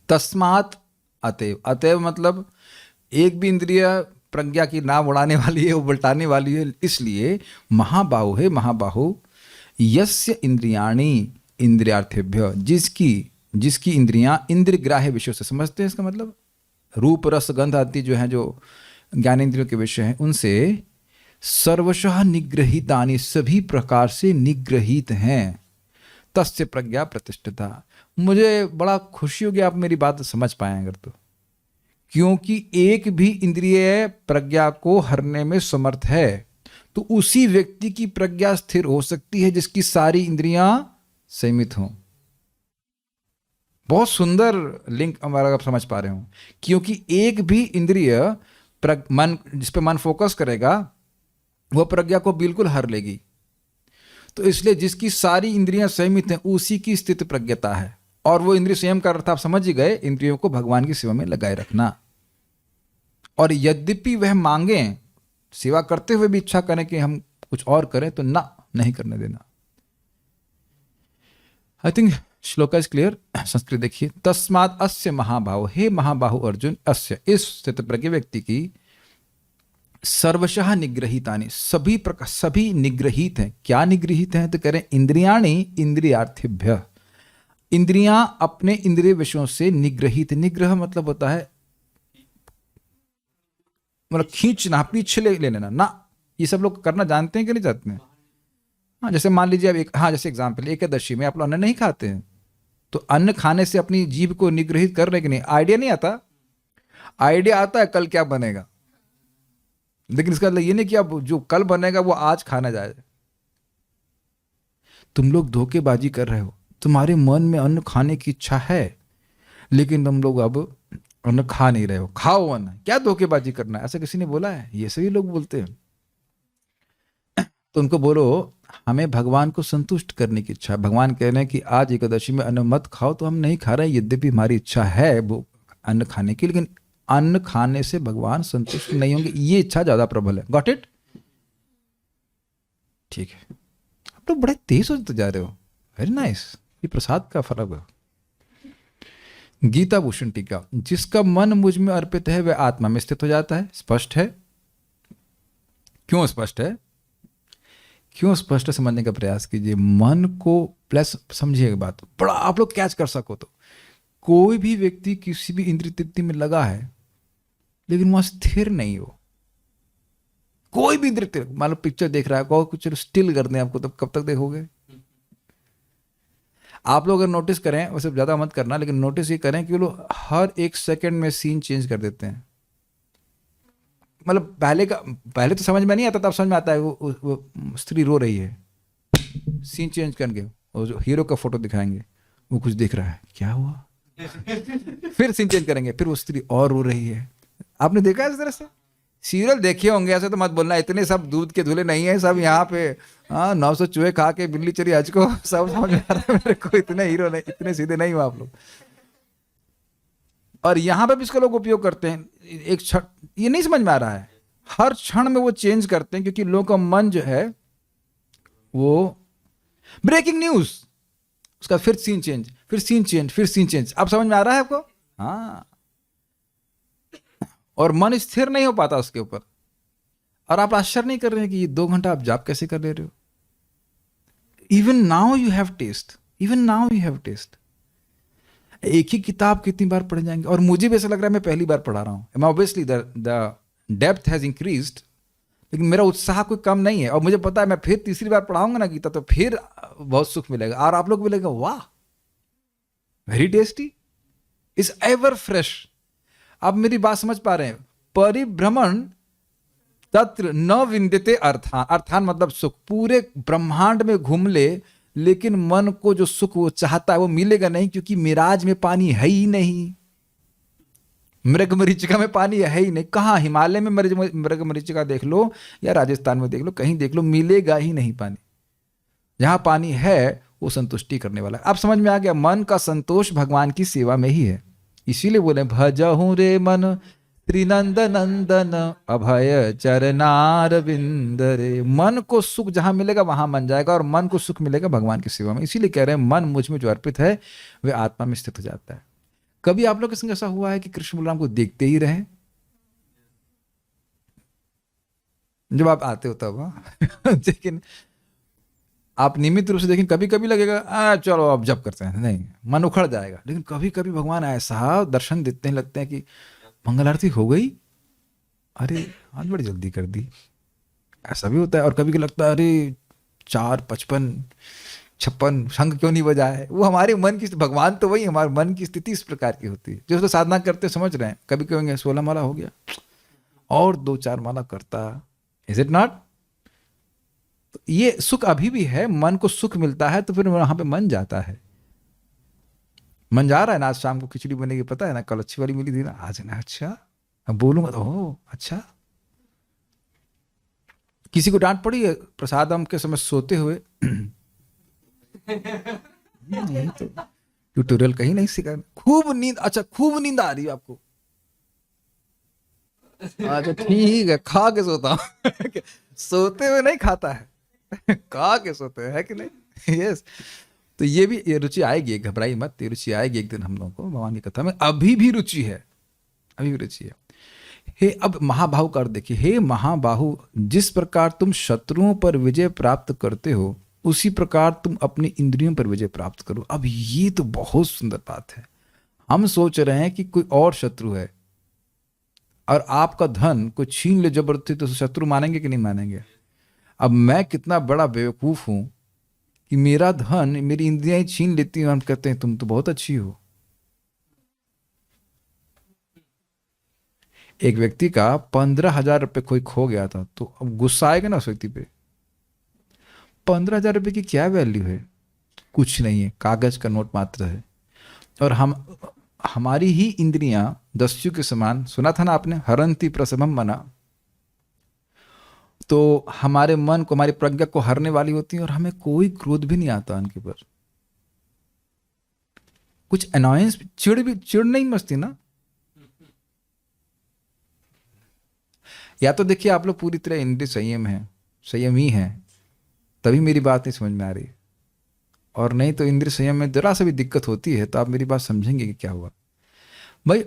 तस्मात अतएव, अतएव मतलब एक भी इंद्रिय प्रज्ञा की नाव उड़ाने वाली है, उल्टाने वाली है। इसलिए महाबाहु है, महाबाहु यस्य इंद्रियाणि इंद्रियार्थेभ्य, जिसकी इंद्रियां इंद्रिय ग्राह्य विषयों से समझते हैं। इसका मतलब रूप रस गंध आदि जो है, जो ज्ञानेंद्रियों के विषय हैं, उनसे सर्वशः निग्रहितानि, सभी प्रकार से निग्रहित हैं। तस्य प्रज्ञा प्रतिष्ठिता। मुझे बड़ा खुशी होगी आप मेरी बात समझ पाए अगर तो, क्योंकि एक भी इंद्रिय प्रज्ञा को हरने में समर्थ है, तो उसी व्यक्ति की प्रज्ञा स्थिर हो सकती है जिसकी सारी इंद्रियां संयमित हों। बहुत सुंदर लिंक हमारा, आप समझ पा रहे हो, क्योंकि एक भी इंद्रिय मन, जिस पे मन फोकस करेगा वह प्रज्ञा को बिल्कुल हर लेगी। तो इसलिए जिसकी सारी इंद्रियां संयमित हैं उसी की स्थित प्रज्ञता है। और वो इंद्रिय संयम का अर्थ आप समझ ही गए, इंद्रियों को भगवान की सेवा में लगाए रखना। और यद्यपि वह मांगे, सेवा करते हुए भी इच्छा करें कि हम कुछ और करें, तो ना, नहीं करने देना। I think shloka is clear. Sanskrit देखिए, तस्मात् अस्य महाबाहु, हे महाबाहु अर्जुन, अस्य, इस स्थित प्रज्ञ व्यक्ति की, सर्वशः निग्रहितानि, सभी प्रकार, सभी निग्रहित हैं। क्या निग्रहित हैं? तो कह रहे हैं इंद्रियाणि इंद्रियार्थेभ्य, इंद्रियां अपने इंद्रिय विषयों से निग्रहित। निग्रह मतलब होता है मतलब खींचना, पीछे ले लेना ना। ये सब लोग करना जानते हैं कि नहीं जानते हैं? हाँ, जैसे मान लीजिए अब एक, हाँ जैसे एग्जाम्पल, एकादशी में आप लोग अन्न नहीं खाते हैं, तो अन्न खाने से अपनी जीभ को निग्रहित कर रहे कि नहीं? आइडिया नहीं आता? आइडिया आता है कल क्या बनेगा, लेकिन इसका मतलब ये नहीं कि अब जो कल बनेगा वो आज खाना जाए। तुम लोग धोखेबाजी कर रहे हो। तुम्हारे मन में अन्न खाने की इच्छा है, लेकिन तुम लोग अब अन्न खा नहीं रहे हो। खाओ अन्न, क्या धोखेबाजी करना है? ऐसा किसी ने बोला है? ये सभी लोग बोलते हैं। तो उनको बोलो हमें भगवान को संतुष्ट करने की इच्छा है। भगवान कह रहे हैं कि आज एकादशी में अन्न मत खाओ, तो हम नहीं खा रहे हैं, यद्यपि हमारी इच्छा है वो अन्न खाने की, लेकिन अन्न खाने से भगवान संतुष्ट नहीं होंगे, ये इच्छा ज्यादा प्रबल है। Got it? ठीक है, आप लोग बड़े तेज होते जा रहे हो। वेरी नाइस, ये प्रसाद का फर्क है। गीता भूषण टीका, जिसका मन मुझ में अर्पित है वह आत्मा में स्थित हो जाता है। स्पष्ट है? क्यों स्पष्ट है? क्यों स्पष्ट समझने का प्रयास कीजिए। मन को प्लस समझिएगा बात, बड़ा आप लोग कैच कर सको तो। कोई भी व्यक्ति किसी भी इंद्रिय तृप्ति में लगा है, लेकिन वहां स्थिर नहीं हो। कोई भी इंद्रिय तृप्ति, मान लो पिक्चर देख रहा है, कहो कुछ स्टिल कर दें आपको, तो कब तक देखोगे? आप लोग अगर नोटिस करें, वैसे ज्यादा मत करना, लेकिन नोटिस ये करें कि वो लोग हर एक सेकंड में सीन चेंज कर देते हैं। मतलब पहले तो समझ में नहीं आता, तब समझ में आता है। वो स्त्री रो रही है, सीन चेंज करके वो जो हीरो का फोटो दिखाएंगे, वो कुछ देख रहा है, क्या हुआ? फिर सीन चेंज करेंगे, फिर वो स्त्री और रो रही है। आपने देखा है इस तरह से? सीरियल देखे होंगे, ऐसे तो मत बोलना, इतने सब दूध के धुले नहीं है सब यहाँ पे। हाँ, 900 चूहे खा के बिल्ली चरी आज को, सब समझ में आ रहा है मेरे को, इतने हीरो नहीं, इतने सीधे नहीं हो आप लोग। और यहाँ पे भी इसका लोग उपयोग करते हैं। एक क्षण, ये नहीं समझ में आ रहा है, हर क्षण में वो चेंज करते हैं, क्योंकि लोगों का मन जो है वो ब्रेकिंग न्यूज, उसका फिर सीन चेंज, फिर सीन चेंज, फिर सीन चेंज। अब समझ में आ रहा है आपको? हाँ। और मन स्थिर नहीं हो पाता उसके ऊपर। और आप आश्चर्य नहीं कर रहे हैं कि ये 2 घंटा आप जाप कैसे कर ले रहे हो? Even now you have taste, even now you have taste. एक ही किताब कितनी बार पढ़ जाएंगे? और मुझे भी ऐसा लग रहा है मैं पहली बार पढ़ा रहा हूँ। Obviously the depth has increased, लेकिन मेरा उत्साह कोई कम नहीं है। और मुझे पता है मैं फिर तीसरी बार पढ़ाऊंगा ना गीता, तो फिर बहुत सुख मिलेगा। और आप लोग को मिलेगा, वाह very tasty, is ever fresh. आप मेरी बात समझ पा रहे हैं? परिभ्रमण तत्र न विंदते अर्थान, अर्थान मतलब सुख। पूरे ब्रह्मांड में घूम ले, लेकिन मन को जो सुख वो चाहता है वो मिलेगा नहीं, क्योंकि मिराज में पानी है ही नहीं। मृग मरीचिका में पानी है ही नहीं। कहाँ? हिमालय में मृग मरीचिका देख लो, या राजस्थान में देख लो, कहीं देख लो, मिलेगा ही नहीं पानी। जहां पानी है वो संतुष्टि करने वाला है। अब समझ में आ गया, मन का संतोष भगवान की सेवा में ही है। इसीलिए बोले भजहूं रे मन त्रिनंद नंदन अभय चरनार विंद रे। मन को सुख जहां मिलेगा वहां मन जाएगा, और मन को सुख मिलेगा भगवान की सेवा में। इसीलिए कह रहे हैं मन मुझ में जो अर्पित है वे आत्मा में स्थित हो जाता है। कभी आप लोग के संग ऐसा हुआ है कि कृष्ण बलराम को देखते ही रहे जब आप आते हो तब? हाँ? लेकिन आप नियमित रूप से देखें, कभी कभी लगेगा चलो अब जब करते हैं, नहीं, मन उखड़ जाएगा। लेकिन कभी कभी भगवान ऐसा दर्शन देते हैं, लगते हैं कि मंगल आरती हो गई, अरे आज बड़ी जल्दी कर दी, ऐसा भी होता है। और कभी लगता है अरे 4, 55, 56 शंख क्यों नहीं बजाए? वो हमारे मन की, भगवान तो वही, हमारे मन की स्थिति इस प्रकार की होती है। जो उसको साधना करते समझ रहे हैं, कभी कहेंगे 16 माला हो गया और 2-4 माला करता, इज इट नॉट? तो ये सुख अभी भी है, मन को सुख मिलता है तो फिर वहां पे मन जाता है। मन जा रहा है ना, आज शाम को खिचड़ी बनेगी, पता है ना, कल अच्छी वाली मिली थी ना, आज ना, अच्छा अब बोलूंगा तो ओह अच्छा। किसी को डांट पड़ी है प्रसादम के समय सोते हुए? नहीं तो ट्यूटोरियल कहीं नहीं सीखा। खूब नींद, अच्छा खूब नींद आ रही है आपको, अच्छा ठीक है, खा के सोता हूं। सोते हुए नहीं खाता है, खा के सोते है कि नहीं? यस। तो ये भी, ये रुचि आएगी, घबराई मत, ये रुचि आएगी एक दिन हम लोगों को भगवान की कथा में। अभी भी रुचि है, अभी भी रुचि है। हे, अब महाबाहु कर देखिए, हे महाबाहु, जिस प्रकार तुम शत्रुओं पर विजय प्राप्त करते हो, उसी प्रकार तुम अपनी इंद्रियों पर विजय प्राप्त करो। अब ये तो बहुत सुंदर बात है। हम सोच रहे हैं कि कोई और शत्रु है, और आपका धन कोई छीन ले जबरदस्ती, तो शत्रु मानेंगे कि नहीं मानेंगे? अब मैं कितना बड़ा बेवकूफ हूं कि मेरा धन, मेरी इंद्रियां ही छीन लेती हैं। हम कहते हैं तुम तो बहुत अच्छी हो। एक व्यक्ति का 15,000 रुपये कोई खो गया था, तो अब गुस्सा आएगा ना उस व्यक्ति पे। 15,000 रुपये की क्या वैल्यू है? कुछ नहीं है, कागज का नोट मात्र है। और हमारी ही इंद्रियां दस्यु के समान, सुना था ना आपने, हरंती प्रसभम मना, तो हमारे मन को, हमारी प्रज्ञा को हरने वाली होती है, और हमें कोई क्रोध भी नहीं आता उनके ऊपर। कुछ अनॉयंस, चिड़ नहीं मचती ना। या तो देखिए आप लोग पूरी तरह इंद्रिय संयम है, संयमी है, तभी मेरी बात नहीं समझ में आ रही। और नहीं तो इंद्रिय संयम में जरा सा भी दिक्कत होती है तो आप मेरी बात समझेंगे कि क्या हुआ। भाई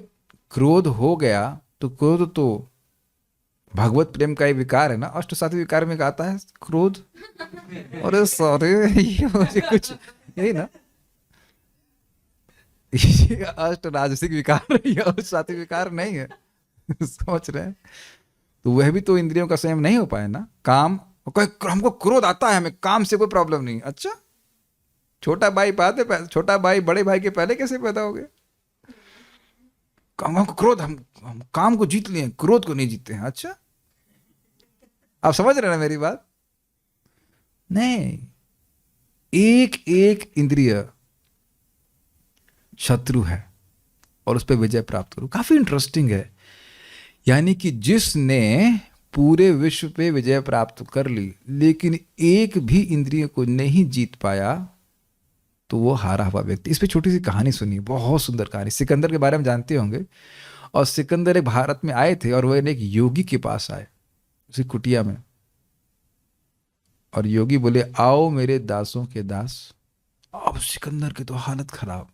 क्रोध हो गया तो क्रोध तो भगवत प्रेम का एक विकार है ना, अष्ट सात्विक विकार में आता है क्रोध। अरे सॉरी, ये मुझे कुछ यही ना, ये अष्ट राजसिक विकार है, ये अष्ट सात्विक विकार नहीं है। समझ रहे हैं? तो वह भी तो इंद्रियों का संयम नहीं हो पाया ना। काम, हमको क्रोध आता है, हमें काम से कोई प्रॉब्लम नहीं। अच्छा, छोटा भाई बात है, छोटा भाई बड़े भाई के पहले कैसे पैदा हो गए? हमको क्रोध, हम काम को जीत लिए, क्रोध को नहीं जीतते हैं। अच्छा, आप समझ रहे हैं ना मेरी बात? नहीं, एक एक इंद्रिय शत्रु है और उस पर विजय प्राप्त करो। काफी इंटरेस्टिंग है। यानी कि जिसने पूरे विश्व पे विजय प्राप्त कर ली लेकिन एक भी इंद्रिय को नहीं जीत पाया, तो वो हारा हुआ व्यक्ति। इस पे छोटी सी कहानी सुनी, बहुत सुंदर कहानी। सिकंदर के बारे में जानते होंगे। और सिकंदर एक भारत में आए थे और वह एक योगी के पास आए, उसी कुटिया में। और योगी बोले, आओ मेरे दासों के दास। अब सिकंदर की तो हालत खराब,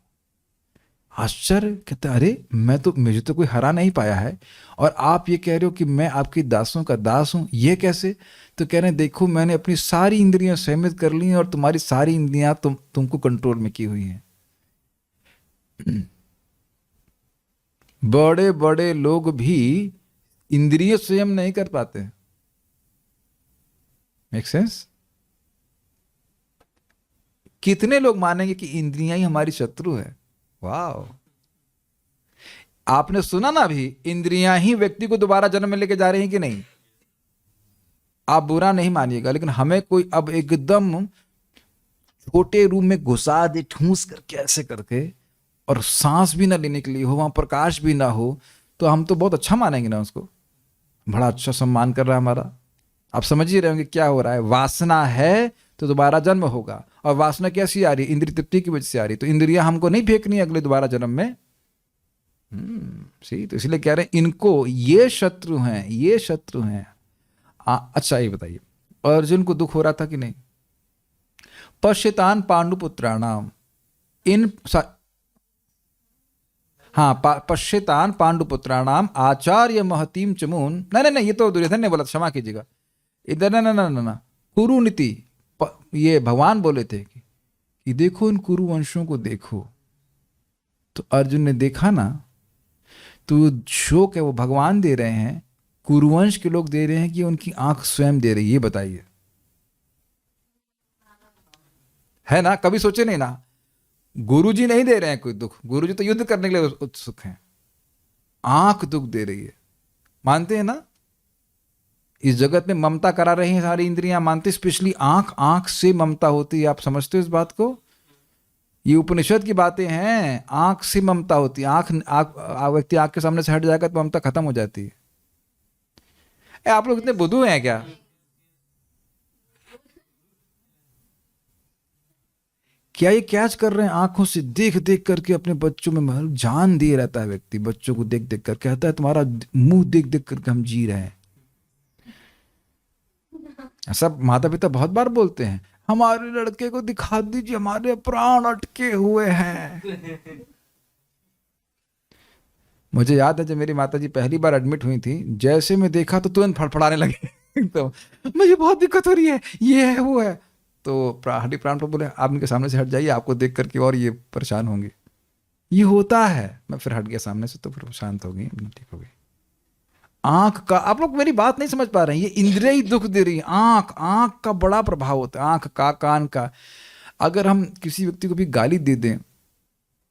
आश्चर्य, कहते अरे मुझे तो कोई हरा नहीं पाया है और आप ये कह रहे हो कि मैं आपके दासों का दास हूं, ये कैसे? तो कह रहे हैं देखो मैंने अपनी सारी इंद्रियां संयमित कर ली हैं और तुम्हारी सारी इंद्रियां तुमको कंट्रोल में की हुई हैं। बड़े बड़े लोग भी इंद्रिय संयम नहीं कर पाते। Make sense? कितने लोग मानेंगे कि इंद्रियां ही हमारी शत्रु है? वाह! आपने सुना ना अभी, इंद्रियां ही व्यक्ति को दोबारा जन्म में लेके जा रही हैं कि नहीं? आप बुरा नहीं मानिएगा, लेकिन हमें कोई अब एकदम छोटे रूम में घुसा दे, ठूस करके ऐसे करके, और सांस भी ना लेने के लिए हो, वहां प्रकाश भी ना हो, तो हम तो बहुत अच्छा मानेंगे ना उसको, बड़ा अच्छा सम्मान कर रहा है हमारा। आप समझ ही रहे होंगे क्या हो रहा है। वासना है तो दोबारा जन्म होगा, और वासना कैसी आ रही है? इंद्रिय तृप्ति की वजह से आ रही है। तो इंद्रियां हमको नहीं फेंकनी है अगले दोबारा जन्म में। सही, तो इसलिए कह रहे हैं इनको, ये शत्रु हैं, ये शत्रु हैं। अच्छा ये बताइए, अर्जुन को दुख हो रहा था कि नहीं? पश्यतान पांडुपुत्राणाम इन पश्यतान पांडुपुत्राणाम आचार्य महतीम चमून। नहीं, ये तो दुर्योधन ने बोला, क्षमा कीजिएगा इधर। ना कुरुनीति, ये भगवान बोले थे कि देखो इन कुरुवंशों को देखो। तो अर्जुन ने देखा ना, तो शोक है वो भगवान दे रहे हैं, कुरुवंश के लोग दे रहे हैं कि उनकी आंख स्वयं दे रही है? ये बताइए, है ना? कभी सोचे नहीं ना? गुरुजी नहीं दे रहे हैं कोई दुख, गुरुजी तो युद्ध करने के लिए उत्सुक हैं, आंख दुख दे रही है। मानते हैं ना? इस जगत में ममता करा रही हैं सारी इंद्रियां, मानते? स्पेशली आंख से ममता होती है। आप समझते हो इस बात को? ये उपनिषद की बातें हैं। आंख से ममता होती है। व्यक्ति आंख के सामने से हट जाएगा तो ममता खत्म हो जाती है। आप लोग इतने बुद्धू हैं क्या? क्या ये कैच कर रहे हैं? आंखों से देख देख करके अपने बच्चों में जान दिए रहता है व्यक्ति। बच्चों को देख देख कर कहता है तुम्हारा मुंह देख देख करके हम जी रहे हैं। ऐसा माता पिता बहुत बार बोलते हैं, हमारे लड़के को दिखा दीजिए, हमारे प्राण अटके हुए हैं। मुझे याद है जब मेरी माताजी पहली बार एडमिट हुई थी, जैसे मैं देखा तो तुरंत फड़फड़ाने लगे। तो मुझे बहुत दिक्कत हो रही है, ये है वो है। तो हड्डी प्राण पर बोले, आप इनके सामने से हट जाइए, आपको देख करके और ये परेशान होंगे। ये होता है। मैं फिर हट गया सामने से, तो फिर शांत हो गई, ठीक हो गई। आंख का, आप लोग मेरी बात नहीं समझ पा रहे हैं, ये इंद्रिय ही दुख दे रही है। आंख का बड़ा प्रभाव होता है, आंख का, कान का। अगर हम किसी व्यक्ति को भी गाली दे दें,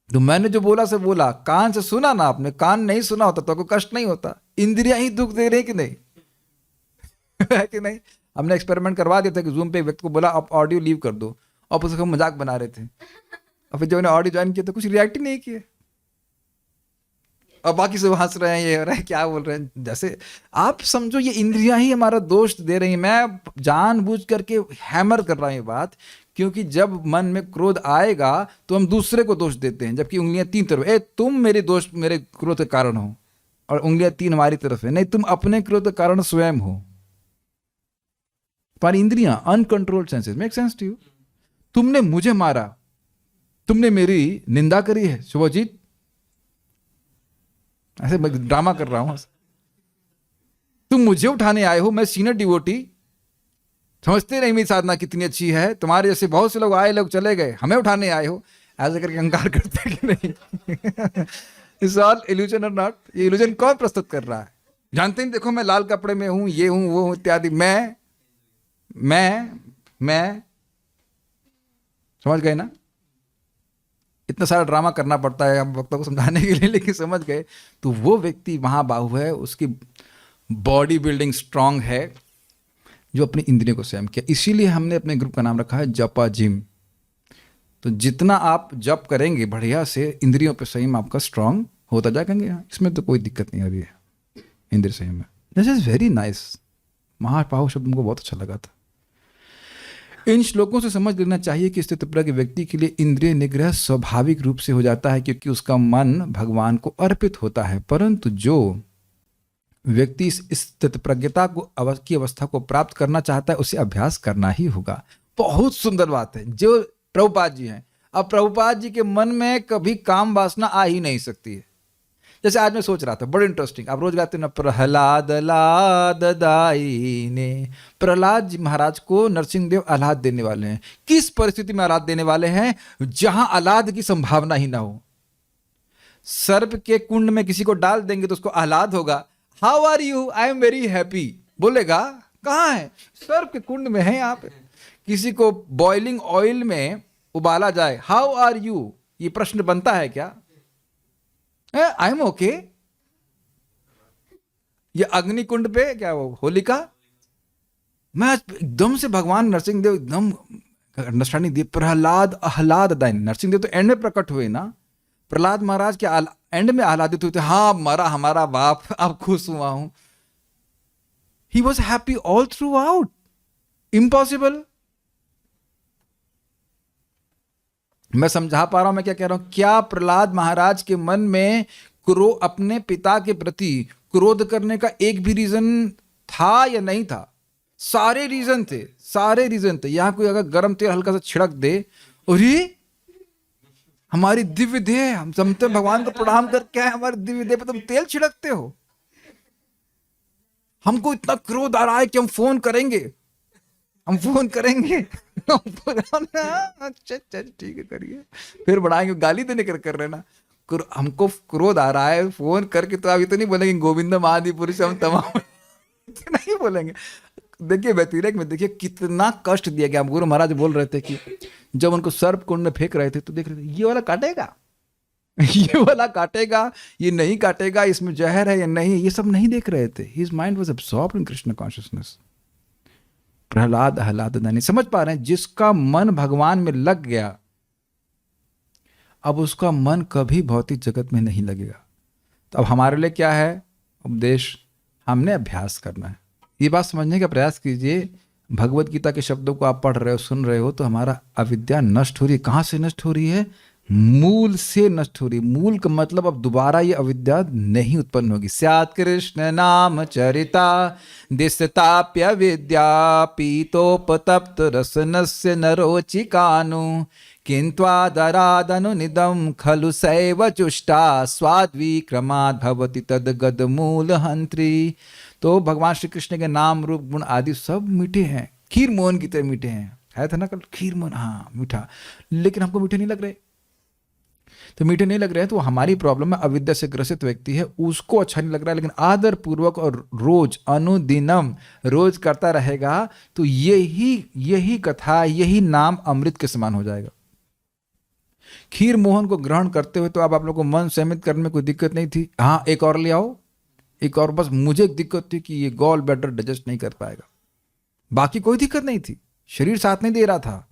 तो मैंने जो बोला से बोला, कान से सुना ना आपने, कान नहीं सुना होता तो आपको कष्ट नहीं होता। इंद्रियां ही दुख दे रही कि नहीं? है कि नहीं? हमने एक्सपेरिमेंट करवा दिया था कि जूम पे एक व्यक्ति को बोला आप ऑडियो लीव कर दो, और उसको मजाक बना रहे थे, और फिर जब उन्हें ऑडियो ज्वाइन किया तो कुछ रिएक्ट ही नहीं किए, और बाकी सब हंस रहे हैं, ये हो रहा है, क्या बोल रहे हैं। जैसे आप समझो ये इंद्रियां ही हमारा दोष दे रही हैं। मैं जानबूझ करके हैमर कर रहा हूं ये बात, क्योंकि जब मन में क्रोध आएगा तो हम दूसरे को दोष देते हैं, जबकि उंगलियां तीन तरफ, तुम मेरे क्रोध के कारण हो, और उंगलियां तीन हमारी तरफ है। नहीं, तुम अपने क्रोध के कारण स्वयं हो। तुम्हारी इंद्रियां, uncontrolled senses. Make sense to you? तुमने मुझे मारा, तुमने मेरी निंदा करी है शुभजीत, ऐसे ड्रामा कर रहा हूं। तुम मुझे उठाने आए हो, मैं सीनियर डिवोटी, समझते नहीं मेरी साधना कितनी अच्छी है, तुम्हारे जैसे बहुत से लोग आए, लोग चले गए, हमें उठाने आए हो, ऐसे करके अहंकार करते कि नहीं? इट्स ऑल इल्यूजन और नॉट? ये इल्यूजन कौन प्रस्तुत कर रहा है? जानते हैं, देखो मैं लाल कपड़े में हूं, ये हूं, वो हूं, इत्यादि। मैं समझ गए ना? इतना सारा ड्रामा करना पड़ता है हम वक्ता को समझाने के लिए, लेकिन समझ गए। तो वो व्यक्ति महाबाहु है, उसकी बॉडी बिल्डिंग स्ट्रांग है, जो अपनी इंद्रियों को संयम किया। इसीलिए हमने अपने ग्रुप का नाम रखा है जपा जिम। तो जितना आप जप करेंगे बढ़िया से, इंद्रियों पे संयम आपका स्ट्रांग होता जाएंगे। इसमें तो कोई दिक्कत नहीं आ रही है इंद्रिय संयम में। This is very nice. महापाहु शब्द हमको बहुत अच्छा लगा था। इन श्लोकों से समझ लेना चाहिए कि स्थितप्रज्ञ व्यक्ति के लिए इंद्रिय निग्रह स्वाभाविक रूप से हो जाता है, क्योंकि उसका मन भगवान को अर्पित होता है। परंतु जो व्यक्ति इस स्थितप्रज्ञता की अवस्था को प्राप्त करना चाहता है, उसे अभ्यास करना ही होगा। बहुत सुंदर बात है जो प्रभुपाद जी हैं। अब प्रभुपाद जी के मन में कभी काम वासना आ ही नहीं सकती है। जैसे आज मैं सोच रहा था, बड़े इंटरेस्टिंग, आप रोज गाते हैं ना, प्रहलाद लाद दाई ने। प्रहलाद जी महाराज को नरसिंह देव आह्लाद देने वाले हैं। किस परिस्थिति में आह्लाद देने वाले हैं? जहां आह्लाद की संभावना ही ना हो। सर्प के कुंड में किसी को डाल देंगे तो उसको आह्लाद होगा। How are you? I am very happy बोलेगा। कहां है? सर्प के कुंड में है आप। किसी को बॉइलिंग ऑयल में उबाला जाए, हाउ आर यू, ये प्रश्न बनता है क्या? I am okay. ये अग्निकुंड पे क्या वो होलिका, मैं एकदम से भगवान नरसिंह देव एकदम अंडरस्टैंडिंग दिए। प्रहलाद आह्लाद दायन, नरसिंह देव तो एंड में प्रकट हुए ना। प्रहलाद महाराज के एंड में आह्लादित हुए थे। हाँ, मरा हमारा बाप, अब खुश हुआ हूं। He was happy all through out. Impossible. मैं समझा पा रहा हूं मैं क्या कह रहा हूं? क्या प्रहलाद महाराज के मन में अपने पिता के प्रति क्रोध करने का एक भी रीजन था या नहीं था? सारे रीजन थे, सारे रीजन थे। यहां कोई अगर गर्म तेल हल्का सा छिड़क दे, अरे हमारी दिव्य देह, हम समझते भगवान को प्रणाम कर, क्या है हमारी दिव्य देह पे तुम तेल छिड़कते हो? हमको इतना क्रोध आ रहा है कि हम फोन करेंगे, हम फोन करेंगे। अच्छा ठीक है, करिए, फिर बढ़ाएंगे। गाली देने कर रहे ना। हमको क्रोध आ रहा है, फोन करके तो आप ये तो नहीं बोलेंगे गोविंद आदि पुरुष हम तमाम नहीं बोलेंगे। देखिए व्यतिरेक में देखिए कितना कष्ट दिया गया। गुरु महाराज बोल रहे थे कि जब उनको सर्प कुंड में फेंक रहे थे तो देख रहे थे ये वाला काटेगा, ये वाला काटेगा, ये नहीं काटेगा, इसमें जहर है या नहीं, ये सब नहीं देख रहे थे। His mind was absorbed in Krishna consciousness. प्रहलाद आह्लाद नहीं समझ पा रहे हैं। जिसका मन भगवान में लग गया, अब उसका मन कभी भौतिक जगत में नहीं लगेगा। तो अब हमारे लिए क्या है उपदेश? हमने अभ्यास करना है। ये बात समझने का प्रयास कीजिए। भगवत गीता के शब्दों को आप पढ़ रहे हो, सुन रहे हो, तो हमारा अविद्या नष्ट हो रही है। कहां से नष्ट हो रही है? मूल से नष्ट हो रही है। मूल का मतलब अब दोबारा ये अविद्या नहीं उत्पन्न होगी। स्यात् कृष्ण नाम चरिता दिशताप्य विद्या पीतोपतप्त रसनस्य नरोचिकानु किंत्वादरादनु निदम खलु सैव चुष्टा स्वाद्विक्रमाद् भवति तद्गद मूल हंत्री। तो भगवान श्री कृष्ण के नाम रूप गुण आदि सब मीठे हैं, खीर मोहन की तरह मीठे हैं। है था ना कल खीर मोहन, हाँ मीठा, लेकिन हमको मीठे नहीं लग रहे। तो मीठे नहीं लग रहे हैं तो हमारी प्रॉब्लम है। अविद्या से ग्रसित व्यक्ति है, उसको अच्छा नहीं लग रहा है, लेकिन आदर पूर्वक और रोज अनुदिनम रोज करता रहेगा तो यही कथा, यही नाम अमृत के समान हो जाएगा। खीर मोहन को ग्रहण करते हुए तो अब आप लोग को मन संयमित करने में कोई दिक्कत नहीं थी। हाँ, एक और ले आओ, एक और। बस मुझे एक दिक्कत थी कि ये गॉल ब्लैडर डाइजेस्ट नहीं कर पाएगा, बाकी कोई दिक्कत नहीं थी। शरीर साथ नहीं दे रहा था,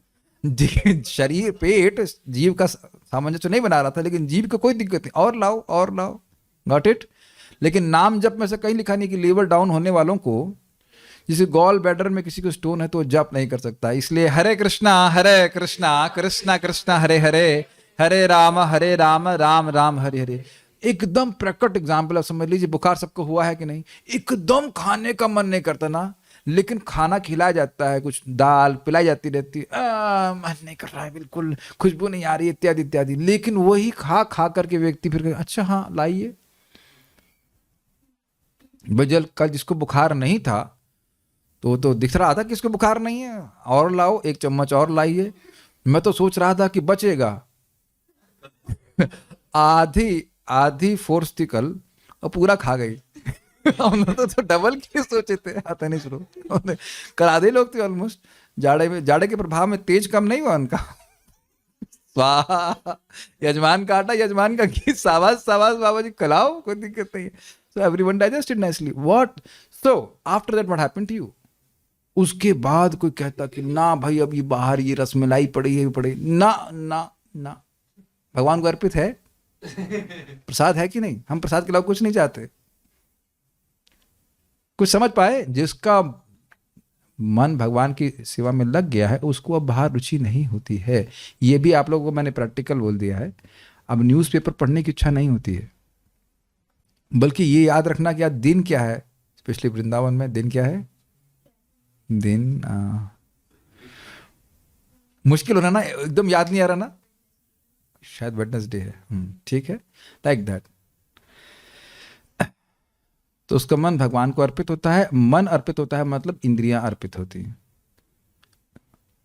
शरीर पेट जीव का सामंजस्य नहीं बना रहा था, लेकिन जीव को कोई दिक्कत नहीं, और लाओ और लाओ, गॉट इट। लेकिन नाम जप में से कहीं लिखा नहीं कि लीवर डाउन होने वालों को, जिसे गॉल ब्लैडर में किसी को स्टोन है तो जप नहीं कर सकता। इसलिए हरे कृष्णा कृष्णा कृष्णा हरे हरे, हरे राम राम राम हरे हरे। एकदम प्रकट एग्जाम्पल आप समझ लीजिए। बुखार सबको हुआ है कि नहीं? एकदम खाने का मन नहीं करता ना, लेकिन खाना खिलाया जाता है, कुछ दाल पिलाई जाती रहती है, मन नहीं कर रहा है, बिल्कुल खुशबू नहीं आ रही है, इत्यादि इत्यादि। लेकिन वही खा करके व्यक्ति फिर अच्छा हाँ लाइए। बजल कल जिसको बुखार नहीं था तो दिख रहा था कि इसको बुखार नहीं है, और लाओ, एक चम्मच और लाइए। मैं तो सोच रहा था कि बचेगा। आधी फोर्स थी कल और पूरा खा गई। हमने तो डबल के सोचे थे। आता नहीं शुरू कल आधे लोग थे ऑलमोस्ट। जाड़े के प्रभाव में तेज कम नहीं हुआ उनका। स्वाहा, यजमान का आटा यजमान का घी, साबास बाबा जी, खिलाओ, कोई दिक्कत नहीं है। So everyone digested nicely. What? So after that, what happened to you? उसके बाद कोई कहता कि ना भाई अब ये बाहर ये रसमलाई पड़ी है, पड़ी ना ना ना, भगवान को अर्पित है, प्रसाद है कि नहीं? हम प्रसाद के अलावा कुछ नहीं चाहते। कुछ समझ पाए? जिसका मन भगवान की सेवा में लग गया है उसको अब बाहर रुचि नहीं होती है। ये भी आप लोगों को मैंने प्रैक्टिकल बोल दिया है। अब न्यूज़पेपर पढ़ने की इच्छा नहीं होती है, बल्कि ये याद रखना कि आज दिन क्या है, स्पेशली वृंदावन में दिन क्या है, दिन मुश्किल हो रहा ना, एकदम याद नहीं आ रहा ना, शायद वेडनेसडे है, ठीक है, लाइक दैट। तो उसका मन भगवान को अर्पित होता है। मन अर्पित होता है मतलब इंद्रियां अर्पित होती हैं।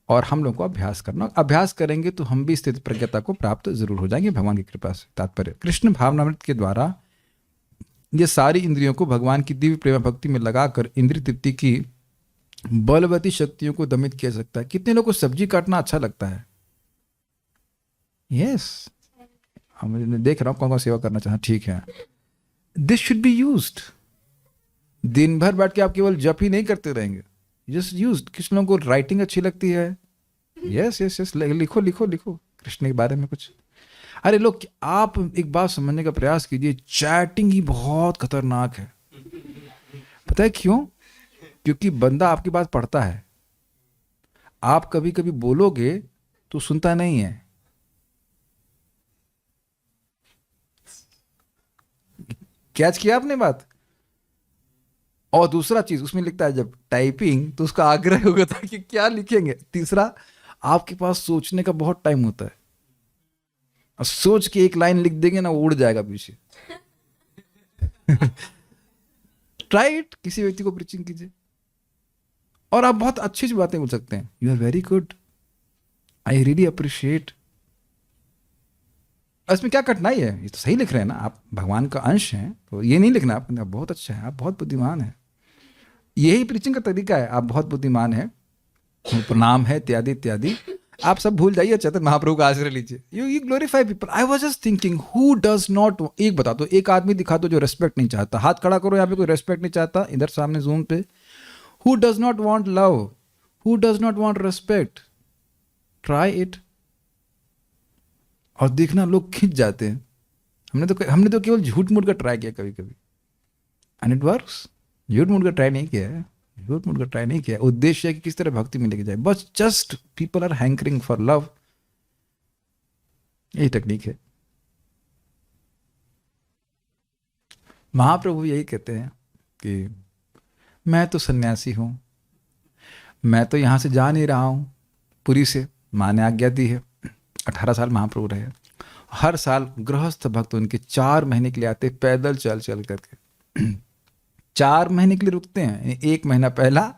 और हम लोग को अभ्यास करना, अभ्यास करेंगे तो हम भी स्थिति प्रज्ञता को प्राप्त जरूर हो जाएंगे भगवान की कृपा से। तात्पर्य, कृष्ण भावनामृत के द्वारा ये सारी इंद्रियों को भगवान की दिव्य प्रेम भक्ति में लगाकर इंद्रिय तृप्ति की बलवती शक्तियों को दमित किया जा सकता है। कितने लोगों को सब्जी काटना अच्छा लगता है? यस, हम देख रहा हूँ कौन कौन सेवा करना चाहता, ठीक है। This should be used. दिन भर बैठ के आप केवल जप ही नहीं करते रहेंगे, जस्ट यूज्ड। किस लोगों को राइटिंग अच्छी लगती है? यस यस यस, लिखो लिखो लिखो कृष्ण के बारे में कुछ। अरे लोग, आप एक बात समझने का प्रयास कीजिए, चैटिंग ही बहुत खतरनाक है। पता है क्यों? क्योंकि बंदा आपकी बात पढ़ता है, आप कभी कभी बोलोगे तो सुनता नहीं है। कैच किया आपने बात? और दूसरा चीज उसमें लिखता है जब टाइपिंग, तो उसका आग्रह होगा था कि क्या लिखेंगे। तीसरा, आपके पास सोचने का बहुत टाइम होता है, और सोच के एक लाइन लिख देंगे ना, वो उड़ जाएगा पीछे। ट्राई इट, किसी व्यक्ति को प्रीचिंग कीजिए और आप बहुत अच्छी अच्छी बातें बोल सकते हैं। You are very good, I really appreciate. इसमें क्या कठिनाई है? ये तो सही लिख रहे हैं ना, आप भगवान का अंश हैं, तो ये नहीं लिखना आप बहुत अच्छा है, आप बहुत बुद्धिमान है। यही प्रीचिंग का तरीका है, आप बहुत बुद्धिमान है, प्रणाम है, इत्यादि इत्यादि। आप सब भूल जाइए, चैतन्य महाप्रभु का आश्रय लीजिए। You glorify people. I was just thinking, who does not, एक बता दो, एक आदमी दिखा दो जो रेस्पेक्ट नहीं चाहता। हाथ खड़ा करो, यहाँ पे कोई रेस्पेक्ट नहीं चाहता, इधर सामने जूम पे। Who does not want love? Who does not want respect? Try it और देखना, लोग खिंच जाते हैं। हमने तो केवल झूठ मूठ का ट्राई किया कभी कभी, एंड इट वर्क्स। झूठ मूठ का ट्राई नहीं किया है, झूठ मूठ का ट्राई नहीं किया। उद्देश्य है कि किस तरह भक्ति में लेके जाए, बस just people are hankering for love. यही टेक्निक है। महाप्रभु यही कहते हैं कि मैं तो सन्यासी हूं, मैं तो यहां से जा नहीं रहा हूं पुरी से, माँ ने आज्ञा दी है। 18 साल महाप्रभु रहे। हर साल गृहस्थ भक्त उनके 4 महीने के लिए आते, पैदल चल चल करके। 4 महीने के लिए रुकते हैं, 1 महीना पहला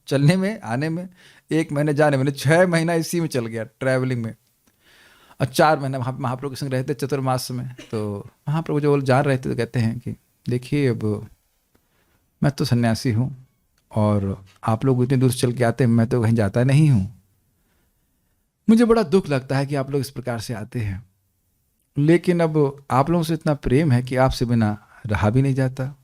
चलने में आने में, 1 महीने जाने में, 6 महीना इसी में चल गया ट्रैवलिंग में। और 4 महीना वहाँ महाप्रभु के संग रहते चतुर्मास में। तो महाप्रभु जो जा रहे थे तो कहते हैं कि देखिए, अब मैं तो सन्यासी हूँ और आप लोग इतने दूर से चल के आते हैं, मैं तो कहीं जाता नहीं हूँ। मुझे बड़ा दुख लगता है कि आप लोग इस प्रकार से आते हैं, लेकिन अब आप लोगों से इतना प्रेम है कि आपसे बिना रहा भी नहीं जाता।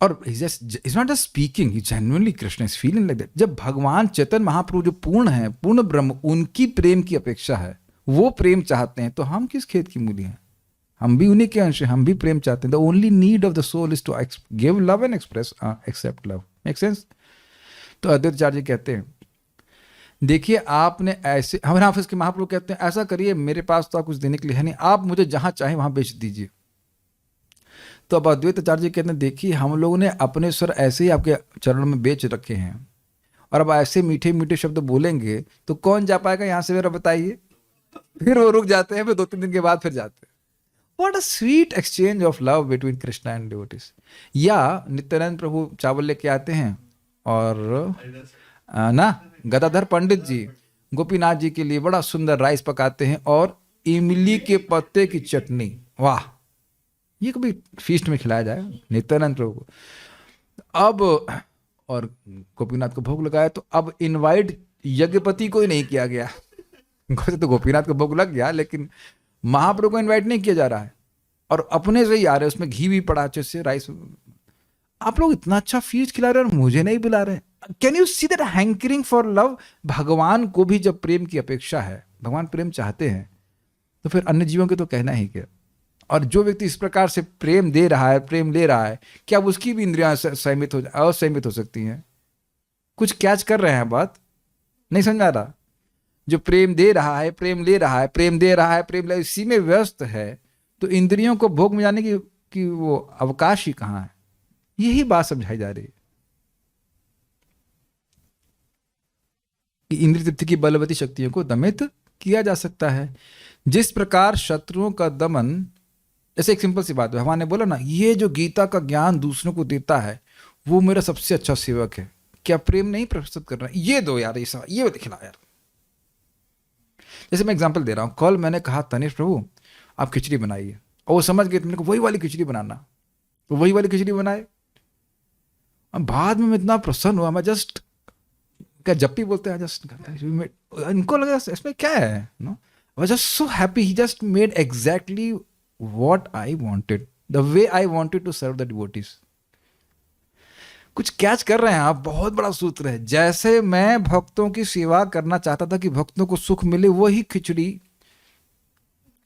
और is not just speaking, he genuinely Krishna is feeling like that. जब भगवान चैतन्य महाप्रभु जो पूर्ण है, पूर्ण ब्रह्म, उनकी प्रेम की अपेक्षा है, वो प्रेम चाहते हैं, तो हम किस खेत की मूली हैं? हम भी उन्हीं के अंश हैं, हम भी प्रेम चाहते हैं। The only need of the soul is to give love and express accept love. Make sense? तो अद्वैताचार्य जी कहते हैं, देखिए आपने ऐसे, हमारे ऑफिस के महाप्रभु कहते हैं ऐसा करिए, मेरे पास तो आप कुछ देने के लिए है नहीं, आप मुझे जहां चाहे वहां बेच दीजिए। तो अब अद्वैताचार्य जी कहते हैं, देखिए हम लोगों ने अपने स्वर ऐसे ही आपके चरणों में बेच रखे हैं, और अब ऐसे मीठे मीठे शब्द बोलेंगे तो कौन जा पाएगा यहाँ से, मेरा बताइए। फिर वो रुक जाते हैं, फिर 2-3 दिन के बाद फिर जाते हैं। What a sweet exchange of love between Krishna and devotees. या नित्यानंद प्रभु चावल लेके आते हैं और ना गदाधर पंडित जी गोपीनाथ जी के लिए बड़ा सुंदर राइस पकाते हैं और इमली के पत्ते की चटनी। वाह, ये कभी फीस्ट में खिलाया जाए नित्यानंद प्रभु को। अब और गोपीनाथ को भोग लगाया, तो अब इनवाइट यज्ञपति को ही नहीं किया गया। तो गोपीनाथ को भोग लग गया, लेकिन महाप्रभु को इनवाइट नहीं किया जा रहा है, और अपने से ही आ रहे हैं, उसमें घी भी पड़ा अच्छे से, राइस। आप लोग इतना अच्छा फीस्ट खिला रहे हैं और मुझे नहीं बुला रहे हैं। Can you see that hankering for love? भगवान को भी जब प्रेम की अपेक्षा है, भगवान प्रेम चाहते हैं, तो फिर अन्य जीवों के तो कहना ही क्या। और जो व्यक्ति इस प्रकार से प्रेम दे रहा है, प्रेम ले रहा है, क्या उसकी भी इंद्रियां असहमित हो सकती हैं? कुछ कैच कर रहे हैं बात? नहीं समझ में आ रहा? जो प्रेम दे रहा है, प्रेम ले रहा है, प्रेम दे रहा है, प्रेम ले, इसी में व्यस्त है, तो इंद्रियों को भोग में जाने की वो अवकाश ही कहाँ है? यही बात समझाई जा रही है कि इंद्रिय तृप्ति की बलवती शक्तियों को दमित किया जा सकता है। जिस प्रकार शत्रुओं का दमन, जैसे एक सिंपल सी बात है, भगवान ने बोला ना, ये जो गीता का ज्ञान दूसरों को देता है वो मेरा सबसे अच्छा सेवक है। क्या प्रेम नहीं प्रस्तुत कर रहा है? ये दो यार, ये खिला यार। जैसे मैं एग्जांपल दे रहा हूँ, कल मैंने कहा तनिष प्रभु आप खिचड़ी बनाइए, और वो समझ गए, तुमने को वही वाली खिचड़ी बनाना, तो वही वाली खिचड़ी बनाए। अब बाद में मैं इतना प्रसन्न हुआ, मैं जस्ट, क्या जप्पी बोलते हैं, जस्ट इनको लगा इसमें क्या है, no, I was just so happy, he just made exactly what I wanted, the way I wanted to serve the devotees. कुछ कैच कर रहे हैं आप? बहुत बड़ा सूत्र है। जैसे मैं भक्तों की सेवा करना चाहता था कि भक्तों को सुख मिले, वही खिचड़ी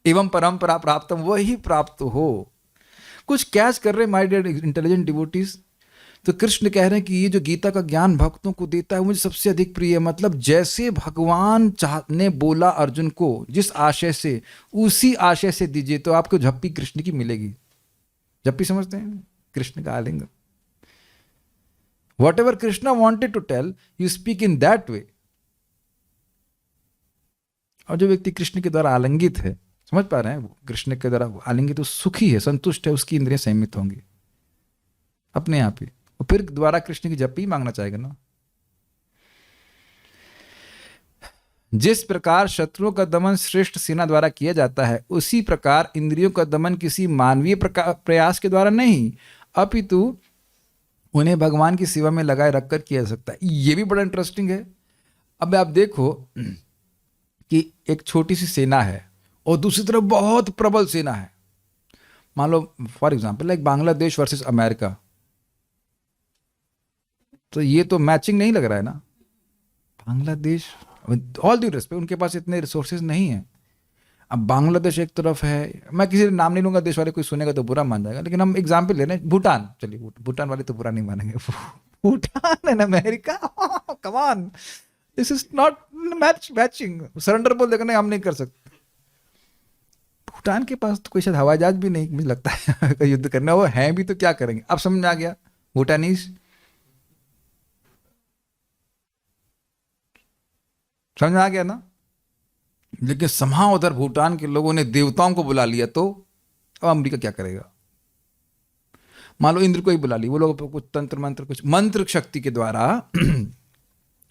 एवं परंपरा प्राप्तम, वही प्राप्त हो। कुछ कैच कर रहे हैं माय डियर इंटेलिजेंट डिवोटीज? तो कृष्ण कह रहे हैं कि ये जो गीता का ज्ञान भक्तों को देता है मुझे सबसे अधिक प्रिय है। मतलब जैसे भगवान ने बोला अर्जुन को जिस आशय से, उसी आशय से दीजिए, तो आपको झप्पी कृष्ण की मिलेगी। झप्पी समझते हैं? कृष्ण का आलिंगन। Whatever Krishna wanted to tell, you speak in that way. और जो व्यक्ति कृष्ण के द्वारा आलिंगित है, समझ पा रहे हैं, कृष्ण के द्वारा आलिंगित तो सुखी है, संतुष्ट है, उसकी इंद्रियां संयमित होंगी अपने आप ही, और फिर द्वारा कृष्ण की जप ही मांगना चाहेगा ना। जिस प्रकार शत्रुओं का दमन श्रेष्ठ सेना द्वारा किया जाता है, उसी प्रकार इंद्रियों का दमन किसी मानवीय प्रयास के द्वारा नहीं, अपितु उन्हें भगवान की सेवा में लगाए रखकर किया जा सकता है। ये भी बड़ा इंटरेस्टिंग है। अब आप देखो कि एक छोटी सी सेना है और दूसरी तरफ बहुत प्रबल सेना है। मान लो for example like Bangladesh versus America, तो ये तो मैचिंग नहीं लग रहा है ना। बांग्लादेश, ऑल ड्यू रिस्पेक्ट, उनके पास इतने रिसोर्सेज नहीं है। अब बांग्लादेश एक तरफ है, मैं किसी नाम नहीं लूंगा, देश वाले कोई सुनेगा तो बुरा मान जाएगा, लेकिन हम एग्जाम्पल ले रहे हैं। भूटान, चलिए भूटान वाले तो बुरा नहीं मानेंगे। Bhutan and America, come on, this is not matching. Surrender बोल देगा नहीं, हम नहीं कर सकते। भूटान के पास तो कोई शायद हवाई जहाज भी नहीं, मुझे लगता है युद्ध करना, वो है भी तो क्या करेंगे। अब समझ में आ गया भूटानीज, समझ में आ गया ना। लेकिन समां उधर भूटान के लोगों ने देवताओं को बुला लिया, तो अब अमेरिका क्या करेगा? मान लो इंद्र को ही बुला लिया, वो लोग कुछ तंत्र मंत्र, कुछ मंत्र शक्ति के द्वारा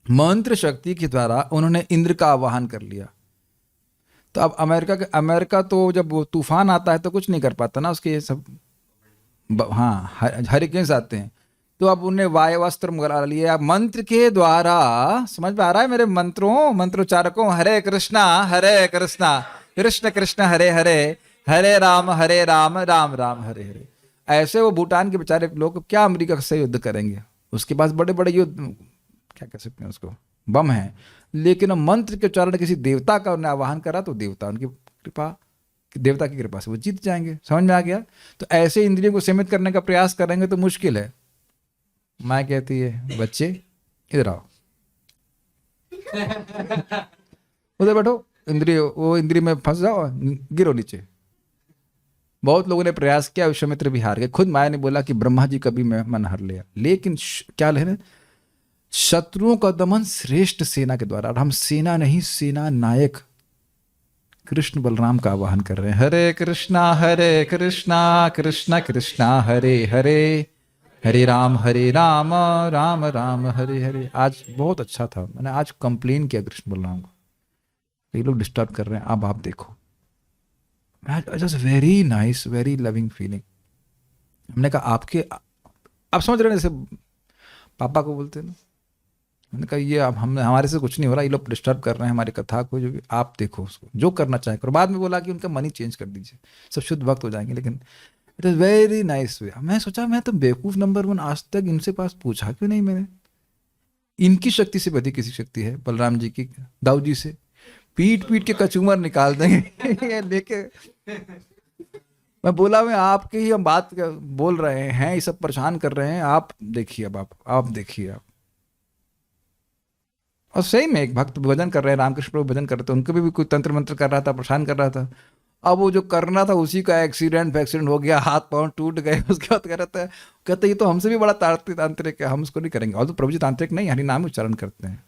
मंत्र शक्ति के द्वारा उन्होंने इंद्र का आवाहन कर लिया। तो अब अमेरिका तो जब वो तूफान आता है तो कुछ नहीं कर पाता ना, उसके सब हाँ हरिकेन्स आते हैं, तो अब उन्हें वायुअस्त्र मंगा लिया मंत्र के द्वारा। समझ में आ रहा है मेरे मंत्रोच्चारकों? हरे कृष्णा कृष्ण कृष्ण हरे हरे, हरे राम राम राम हरे हरे। ऐसे वो भूटान के बेचारे लोग क्या अमेरिका से युद्ध करेंगे? उसके पास बड़े बड़े युद्ध, क्या कह सकते हैं उसको, बम है। लेकिन मंत्र के उच्चारण किसी देवता का उन्हें आवाहन करा, तो देवता उनकी कृपा, देवता की कृपा से वो जीत जाएंगे। समझ में आ गया? तो ऐसे इंद्रियों को सीमित करने का प्रयास करेंगे तो मुश्किल है। माँ कहती है बच्चे इधर आओ, उधर बैठो, वो इंद्रिय में फंस जाओ, गिरो नीचे। बहुत लोगों ने प्रयास किया, विश्वामित्र भी हार गए। खुद माया ने बोला कि ब्रह्मा जी कभी मैं मन हर लिया, लेकिन क्या ले, शत्रुओं का दमन श्रेष्ठ सेना के द्वारा। और हम सेना नहीं, सेना नायक कृष्ण बलराम का आवाहन कर रहे हैं। हरे कृष्णा कृष्ण कृष्णा हरे हरे, हरे राम राम राम हरे हरे। आज बहुत अच्छा था, मैंने आज कंप्लेन किया कृष्ण बलराम को, ये लोग डिस्टर्ब कर रहे हैं। अब आप देखो, just very nice, very loving feeling. हमने कहा आपके, आप समझ रहे हैं, जैसे पापा को बोलते हैं ना, मैंने कहा ये अब हमारे से कुछ नहीं हो रहा, ये लोग डिस्टर्ब कर रहे हैं हमारी कथा को, जो भी आप देखो उसको, जो करना चाहे करो। बाद में बोला कि उनका मन ही चेंज कर दीजिए, सब शुद्ध भक्त हो जाएंगे। लेकिन it is very nice way. मैं सोचा मैं तो बेवकूफ़ नंबर 1, आज तक इनसे पास पूछा क्यों नहीं मैंने। इनकी शक्ति से बड़ी किसी शक्ति है बलराम जी की, दाऊ जी से पीट पीट के कचूमर निकाल देंगे ये लेके। मैं बोला मैं आपके ही हम बात बोल रहे हैं, ये सब परेशान कर रहे हैं, आप देखिए अब आप देखिए आप। और सही में एक भक्त भजन कर रहे हैं, रामकृष्ण प्रभु भजन कर रहे थे, उनको भी कोई तंत्र मंत्र कर रहा था, परेशान कर रहा था। अब वो जो करना था उसी का एक्सीडेंट हो गया, हाथ पांव टूट गए। उसके बाद कह रहा था, कहते ये तो हमसे भी बड़ा तांत्रिक है, हम उसको नहीं करेंगे। और तो प्रभु जी तांत्रिक नहीं, हरि नाम उच्चारण करते हैं।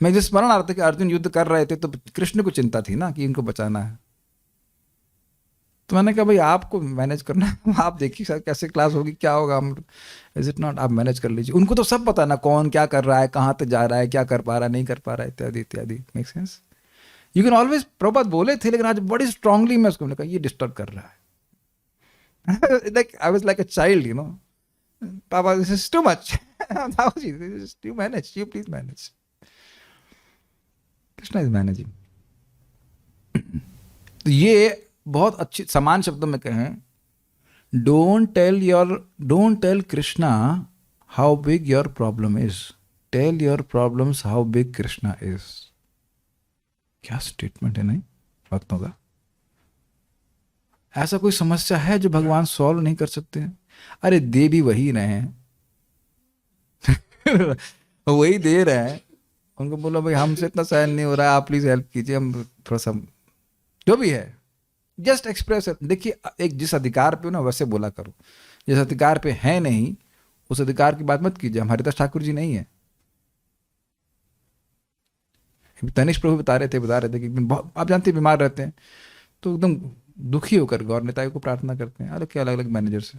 मैं जिस स्मरण आ रहा था कि अर्जुन युद्ध कर रहे थे तो कृष्ण को चिंता थी ना कि इनको बचाना है। तो मैंने कहा भाई आपको मैनेज करना है, आप देखिए सर कैसे क्लास होगी, क्या होगा, हम इज इट नॉट, आप मैनेज कर लीजिए। उनको तो सब पता ना कौन क्या कर रहा है, कहाँ तक जा रहा है, क्या कर पा रहा है, नहीं कर पा रहा है, इत्यादि इत्यादि। Make sense? You can always, Prabhupada बोले थे, लेकिन आज बड़ी स्ट्रांगली मैं उसको कहा ये डिस्टर्ब कर रहा है। Like I was like a child, you know, papa this is too much, जी this is to manage, you please manage. Krishna is managing. तो ये बहुत अच्छी समान शब्दों में कहें, don't tell Krishna how big your problem is, tell your problems how big Krishna is. क्या स्टेटमेंट है नहीं भक्तों का। ऐसा कोई समस्या है जो भगवान सॉल्व नहीं कर सकते हैं? अरे दे भी वही रहे हैं वही दे रहे हैं। उनको बोलो भाई हमसे इतना सहन नहीं हो रहा है, आप प्लीज हेल्प कीजिए, हम थोड़ा सा जो भी है जस्ट एक्सप्रेस। देखिए एक जिस अधिकार पे हो ना वैसे बोला करो, जिस अधिकार पे है नहीं उस अधिकार की बात मत कीजिए। हम हरिदास ठाकुर जी नहीं है। तनिष्क प्रभु बता रहे थे कि आप जानते हैं बीमार रहते हैं तो एकदम दुखी होकर गौर निताई को प्रार्थना करते हैं, अरे क्या अलग अलग मैनेजर से,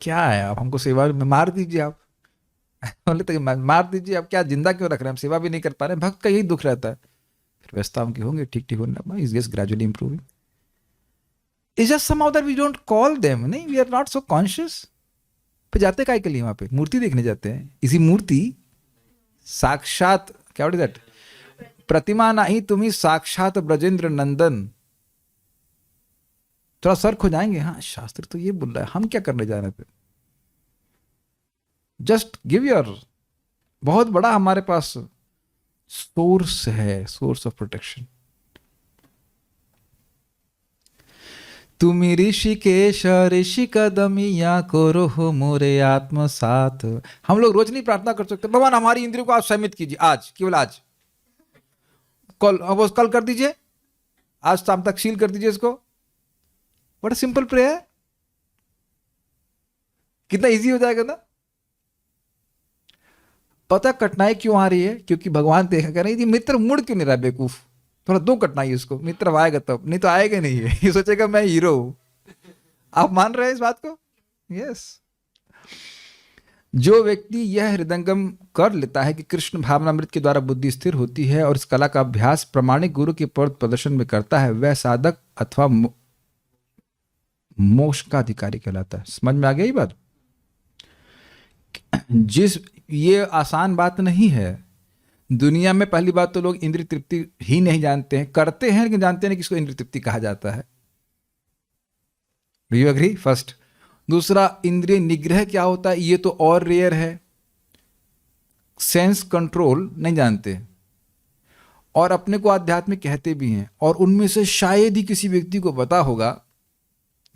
क्या है आप हमको सेवा में मार दीजिए, आप बोले तो मार दीजिए, आप क्या जिंदा क्यों रख रहे हैं, हम सेवा भी नहीं कर पा रहे हैं। भक्त का यही दुख रहता है। फिर व्यवस्था उनकी होंगे ठीक ठीक होने, is just gradually improving. Is just some that we don't call them, नहीं we are not so conscious. फिर जाते काय के लिए वहां पे, मूर्ति देखने जाते हैं। इसी मूर्ति साक्षात, क्या व्हाट इज दैट, प्रतिमा नहीं तुम्ही साक्षात ब्रजेंद्र नंदन। थोड़ा सर्क हो जाएंगे, हाँ शास्त्र तो ये बोल रहा है, हम क्या करने जा रहे थे। जस्ट गिव योर, बहुत बड़ा हमारे पास सोर्स है, सोर्स ऑफ प्रोटेक्शन। तुम ऋषिकेश ऋषि कदमिया को रोह मोरे आत्मसात। हम लोग रोज नहीं प्रार्थना कर सकते, भगवान हमारी इंद्रियों को आप संयमित कीजिए आज, केवल आज, कल कर दीजिए, आज शाम तक शील कर दीजिए इसको। बड़ा सिंपल प्रेयर, कितना इजी हो जाएगा ना। पता कठिनाई क्यों आ रही है? क्योंकि भगवान देखा कर रहे हैं मित्र मुड़ क्यों नहीं रहा बेवकूफ। थोड़ा दो कठिनाई उसको, मित्र आएगा तब, नहीं तो आएगा नहीं है। ये सोचेगा मैं हीरो हूं। आप मान रहे हैं इस बात को? यस। जो व्यक्ति यह हृदयंगम कर लेता है कि कृष्ण भावनामृत के द्वारा बुद्धि स्थिर होती है और इस कला का अभ्यास प्रमाणिक गुरु के पद प्रदर्शन में करता है, वह साधक अथवा मोक्ष का अधिकारी कहलाता है। समझ में आ गया ये बात? ये आसान बात नहीं है। दुनिया में पहली बात तो लोग इंद्रिय तृप्ति ही नहीं जानते हैं, करते हैं लेकिन जानते नहीं किसको इंद्रिय तृप्ति कहा जाता है। Do you agree? फर्स्ट। दूसरा, इंद्रिय निग्रह क्या होता है ये तो और रेयर है। सेंस कंट्रोल नहीं जानते और अपने को आध्यात्मिक कहते भी हैं, और उनमें से शायद ही किसी व्यक्ति को पता होगा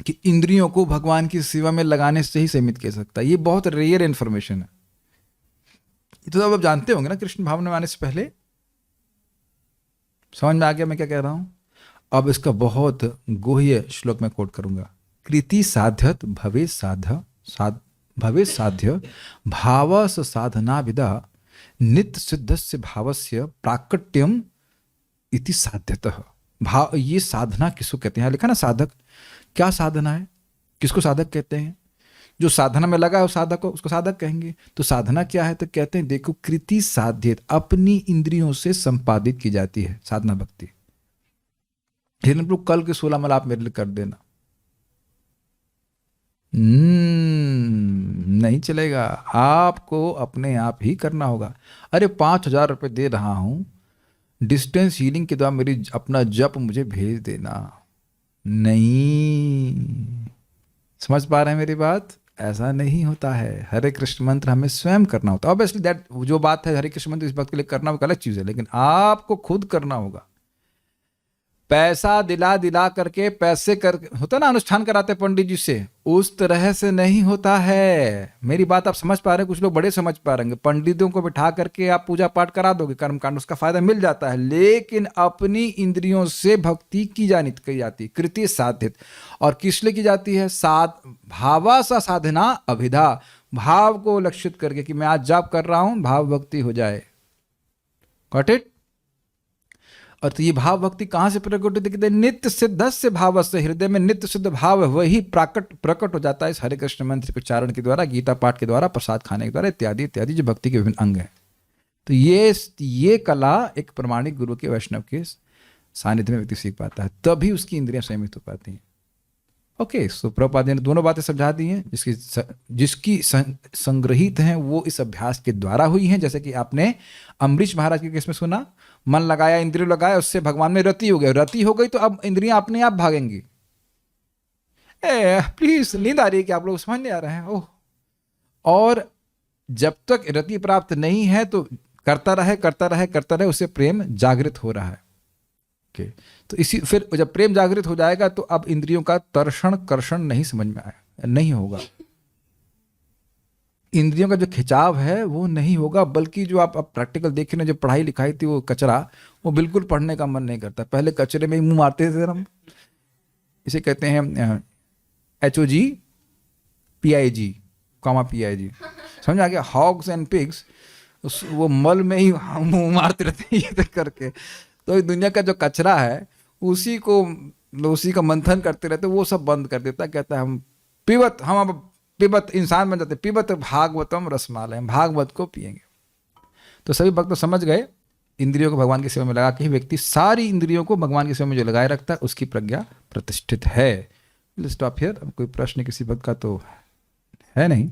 कि इंद्रियों को भगवान की सेवा में लगाने से ही सीमित कर सकता है। ये बहुत रेयर इंफॉर्मेशन है। तो अब आप जानते होंगे ना कृष्ण भावना में आने से पहले। समझ में आ गया मैं क्या कह रहा हूं? अब इसका बहुत गुह्य श्लोक में कोट करूंगा। कृति साध्यत भवे साध्य भावस साधना विदा नित्य सिद्धस्य भावस्य प्राकट्यम इति साध्यतः। भाव, ये साधना किसको कहते हैं? लिखा ना साधक। क्या साधना है? किसको साधक कहते हैं? जो साधना में लगा है साधक को, उसको साधक कहेंगे। तो साधना क्या है? तो कहते हैं देखो, कृति साध्यत, अपनी इंद्रियों से संपादित की जाती है साधना भक्ति। हिरण प्रभु कल के 16 माला आप मेरे लिए कर देना। नहीं चलेगा, आपको अपने आप ही करना होगा। अरे 5,000 रुपये दे रहा हूं, डिस्टेंस हीलिंग के द्वारा मेरी अपना जप मुझे भेज देना। नहीं समझ पा रहे हैं मेरी बात? ऐसा नहीं होता है। हरे कृष्ण मंत्र हमें स्वयं करना होता है। ऑब्वियसली दैट जो बात है हरे कृष्ण मंत्र इस बात के लिए करना वो गलत चीज़ है, लेकिन आपको खुद करना होगा। पैसा दिला दिला करके पैसे कर होता ना, अनुष्ठान कराते पंडित जी से, उस तरह से नहीं होता है। मेरी बात आप समझ पा रहे हैं? कुछ लोग बड़े समझ पा रहे हैं। पंडितों को बिठा करके आप पूजा पाठ करा दोगे, कर्म कांड, उसका फायदा मिल जाता है, लेकिन अपनी इंद्रियों से भक्ति की जाती, कृति साधित। और किस लिए की जाती है? भावा सा साधना अभिधा, भाव को लक्षित करके कि मैं आज जाप कर रहा हूं, भाव भक्ति हो जाए। Got it? और तो ये भाव भक्ति कहां से प्रकट होती है? नित्य सिद्ध से भाव से, हृदय में नित्य सिद्ध भाव है, वही प्रकट हो जाता है इस हरे कृष्ण मंत्र के उच्चारण के द्वारा, गीता पाठ के द्वारा, प्रसाद खाने के द्वारा, इत्यादि इत्यादि, जो भक्ति के विभिन्न अंग हैं। तो ये कला एक प्रमाणिक गुरु के, वैष्णव के सानिध्य में व्यक्ति सीख पाता है, तभी उसकी इंद्रियां संयमित हो पाती हैं। ओके, सो प्रभुपाद ने दोनों बातें समझा दी हैं, जिसकी संग्रहित हैं वो इस अभ्यास के द्वारा हुई हैं। जैसे कि आपने अम्बरीश महाराज के केस में सुना, मन लगाया, इंद्रियों लगाया, उससे भगवान में रति हो गया, रति हो गई तो अब इंद्रियां अपने आप भागेंगी। प्लीज, नींद आ रही है कि आप लोग समझ नहीं आ रहे हैं? ओह, और जब तक रति प्राप्त नहीं है तो करता रहे, उससे प्रेम जागृत हो रहा है। ओके, तो इसी फिर जब प्रेम जागृत हो जाएगा तो अब इंद्रियों का तर्षण कर्षण नहीं समझ में आया, नहीं होगा। इंद्रियों का जो खिंचाव है वो नहीं होगा, बल्कि जो आप प्रैक्टिकल देखे ना, जो पढ़ाई लिखाई थी वो कचरा, वो बिल्कुल पढ़ने का मन नहीं करता। पहले कचरे में ही मुंह मारते थे हम। इसे कहते हैं HOG PIG, समझ आ गया? हॉग्स एंड पिग्स, वो मल में ही मुंह मारते रहते हैं ये करके। तो दुनिया का जो कचरा है उसी का मंथन करते रहते, वो सब बंद कर देता। कहता है हम पिबत इंसान बन जाते, पिबत भागवतम रसमालय, हम भागवत को पिएंगे। तो सभी भक्त तो समझ गए, इंद्रियों को भगवान की सेवा में लगा के ही व्यक्ति सारी इंद्रियों को भगवान की सेवा में जो लगाए रखता है उसकी प्रज्ञा प्रतिष्ठित है। Stop here. कोई प्रश्न किसी भक्त का तो है नहीं?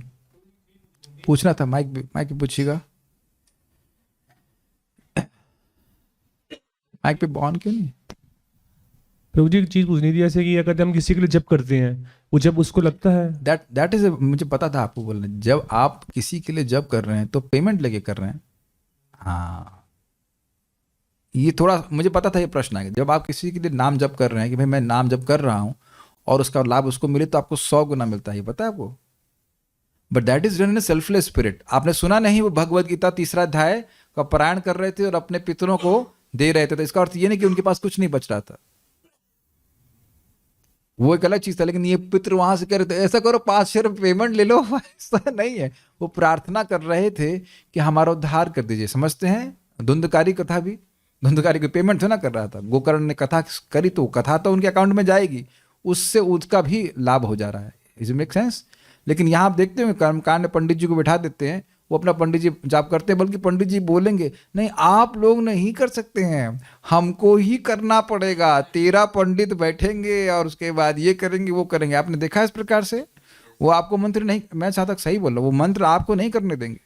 पूछना था, माइक पूछिएगा। माइक पे ऑन क्यों नहीं? प्रभु जी, एक चीज पूछनी थी, जैसे कि अगर हम किसी के लिए जप करते हैं, वो जब उसको लगता है दैट इज, मुझे पता था आपको बोलना, जब आप किसी के लिए जप कर रहे हैं तो पेमेंट लेके कर रहे हैं। हाँ, ये थोड़ा मुझे पता था ये प्रश्न आएगा। जब आप किसी के लिए नाम जप कर रहे हैं कि भाई मैं नाम जप कर रहा हूं और उसका लाभ उसको मिले तो आपको 100 गुना मिलता है, ये पता है आपको? But that is done in selfless spirit. आपने सुना नहीं, वो भगवद गीता 3 अध्याय का पारायण कर रहे थे और अपने पितरों को दे रहे थे। तो इसका अर्थ ये नहीं कि उनके पास कुछ नहीं बच रहा था, वो एक अलग चीज था। लेकिन ये पितृ वहां से कह रहे थे ऐसा करो, 500 रुपये पेमेंट ले लो। ऐसा नहीं है, वो प्रार्थना कर रहे थे कि हमारा उद्धार कर दीजिए। समझते हैं? धुंधकारी कथा भी, धुंधकारी को पेमेंट तो ना कर रहा था। गोकर्ण ने कथा करी तो कथा तो उनके अकाउंट में जाएगी, उससे उसका भी लाभ हो जा रहा है। Is it make sense? लेकिन यहाँ आप देखते हैं कर्मकांड में पंडित जी को बैठा देते हैं, वो अपना पंडित जी जाप करते हैं, बल्कि पंडित जी बोलेंगे नहीं आप लोग नहीं कर सकते हैं, हमको ही करना पड़ेगा। 13 पंडित बैठेंगे और उसके बाद ये करेंगे वो करेंगे। आपने देखा इस प्रकार से? वो आपको मंत्र नहीं, मैं जहाँ तक सही बोल रहा हूँ, वो मंत्र आपको नहीं करने देंगे।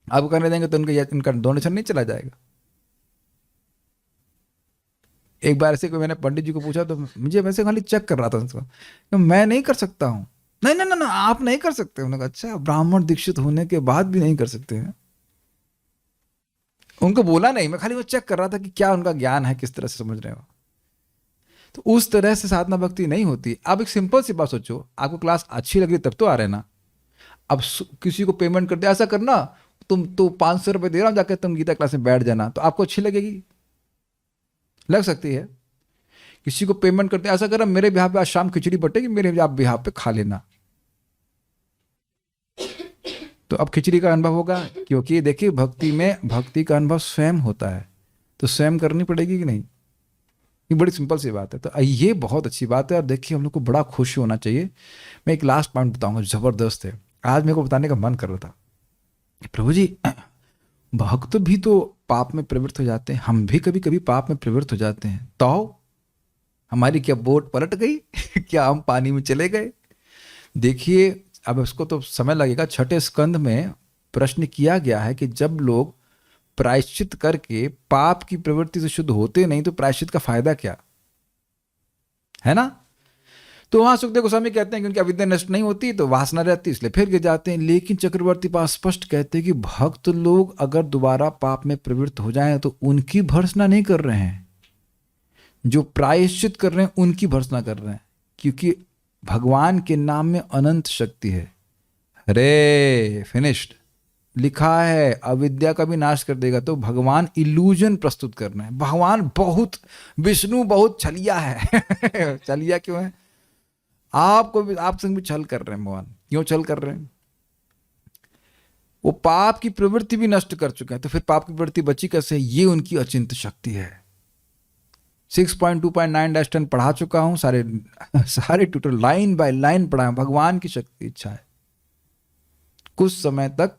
आपको करने देंगे तो इनका डोनेशन नहीं चला जाएगा। एक बार ऐसे मैंने पंडित जी को पूछा तो मुझे वैसे खाली चेक कर रहा था उसको, मैं नहीं कर सकता हूँ। नहीं नहीं नहीं, आप नहीं कर सकते। उन्होंने कहा अच्छा, ब्राह्मण दीक्षित होने के बाद भी नहीं कर सकते हैं? उनको बोला नहीं, मैं खाली वो चेक कर रहा था कि क्या उनका ज्ञान है, किस तरह से समझ रहे हो। तो उस तरह से साधना भक्ति नहीं होती। आप एक सिंपल सी बात सोचो, आपको क्लास अच्छी लग रही तब तो आ रहे ना। अब किसी को पेमेंट करते ऐसा करना, तुम तो 500 रुपये दे रहा हूं, जाकर तुम गीता क्लास में बैठ जाना, तो आपको अच्छी लगेगी? लग सकती है। किसी को पेमेंट करते ऐसा करना, मेरे बिहार पे आज शाम खिचड़ी बटेगी, मेरे बिहार पे खा लेना, तो अब खिचड़ी का अनुभव होगा। क्योंकि देखिए भक्ति में भक्ति का अनुभव स्वयं होता है, तो स्वयं करनी पड़ेगी कि नहीं? ये बड़ी सिंपल सी बात है। तो ये बहुत अच्छी बात है। और देखिए हम लोग को बड़ा खुशी होना चाहिए। मैं एक लास्ट पॉइंट बताऊंगा, जबरदस्त है, आज मेरे को बताने का मन कर रहा था। प्रभु जी, भक्त भी तो पाप में प्रवृत्त हो जाते हैं, हम भी कभी कभी पाप में प्रवृत्त हो जाते हैं, तो हमारी क्या बोट पलट गई? क्या हम पानी में चले गए? देखिए अब इसको तो समय लगेगा। 6ठे स्कंध में प्रश्न किया गया है कि जब लोग प्रायश्चित करके पाप की प्रवृत्ति से शुद्ध होते नहीं तो प्रायश्चित का फायदा क्या है, ना? तो वहां सुखदेव गोस्वामी कहते हैं कि उनकी अविद्या नष्ट नहीं होती तो वासना रहती, इसलिए फिर गिर जाते हैं। लेकिन चक्रवर्ती पास स्पष्ट कहते हैं कि भक्त लोग अगर दोबारा पाप में प्रवृत्त हो जाएं तो उनकी भर्त्सना नहीं कर रहे हैं, जो प्रायश्चित कर रहे हैं उनकी भर्त्सना कर रहे हैं, क्योंकि भगवान के नाम में अनंत शक्ति है। रे फिनिश्ड लिखा है, अविद्या का भी नाश कर देगा। तो भगवान इल्यूजन प्रस्तुत कर रहे हैं। भगवान बहुत, विष्णु बहुत छलिया है। छलिया क्यों है? आपको भी, आप संग भी छल कर रहे हैं। भगवान क्यों छल कर रहे हैं? वो पाप की प्रवृत्ति भी नष्ट कर चुके हैं, तो फिर पाप की प्रवृत्ति बची कैसे? ये उनकी अचिंत्य शक्ति है। 6.2.9-10 पढ़ा चुका हूं, सारे ट्यूटर लाइन बाय लाइन पढ़ा हूं। भगवान की शक्ति इच्छा है, कुछ समय तक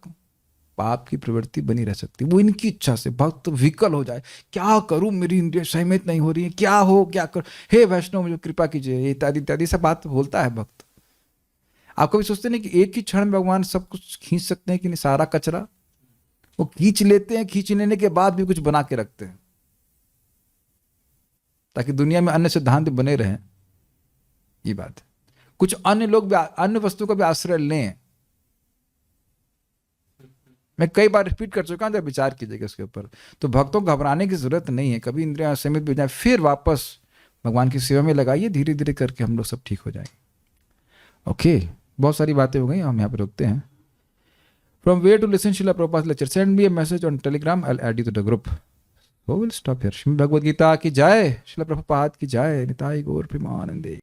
पाप की प्रवृत्ति बनी रह सकती, वो इनकी इच्छा से। भक्त विकल हो जाए, क्या करूं, मेरी इंद्रिय संयमित नहीं हो रही है, क्या हो, क्या कर, हे वैष्णव मुझे कृपा कीजिए, इत्यादि इत्यादि सब बात बोलता है भक्त। आपको भी सोचते नहीं कि एक ही क्षण में भगवान सब कुछ खींच सकते हैं कि नहीं? सारा कचरा वो खींच लेते हैं, खींच लेने के बाद भी कुछ बना के रखते हैं ताकि दुनिया में अन्य सिद्धांत बने रहें। ये बात है। कुछ अन्य लोग भी अन्य वस्तु का भी आश्रय लें। मैं कई बार रिपीट कर चुका हूं, जब विचार कीजिएगा इसके ऊपर। तो भक्तों को घबराने की जरूरत नहीं है। कभी इंद्रियां सीमित भी हो जाए, फिर वापस भगवान की सेवा में लगाइए, धीरे धीरे करके हम लोग सब ठीक हो जाएंगे। ओके, बहुत सारी बातें हो गई, हम यहाँ पे रुकते हैं। From where to listen Srila Prabhupada's lecture, send me a message on Telegram, I'll add you to the group. So we'll stop here. Srimad Bhagavad Gita की जय, Srila Prabhupada की जय, निताई गौर प्रेमानंदे।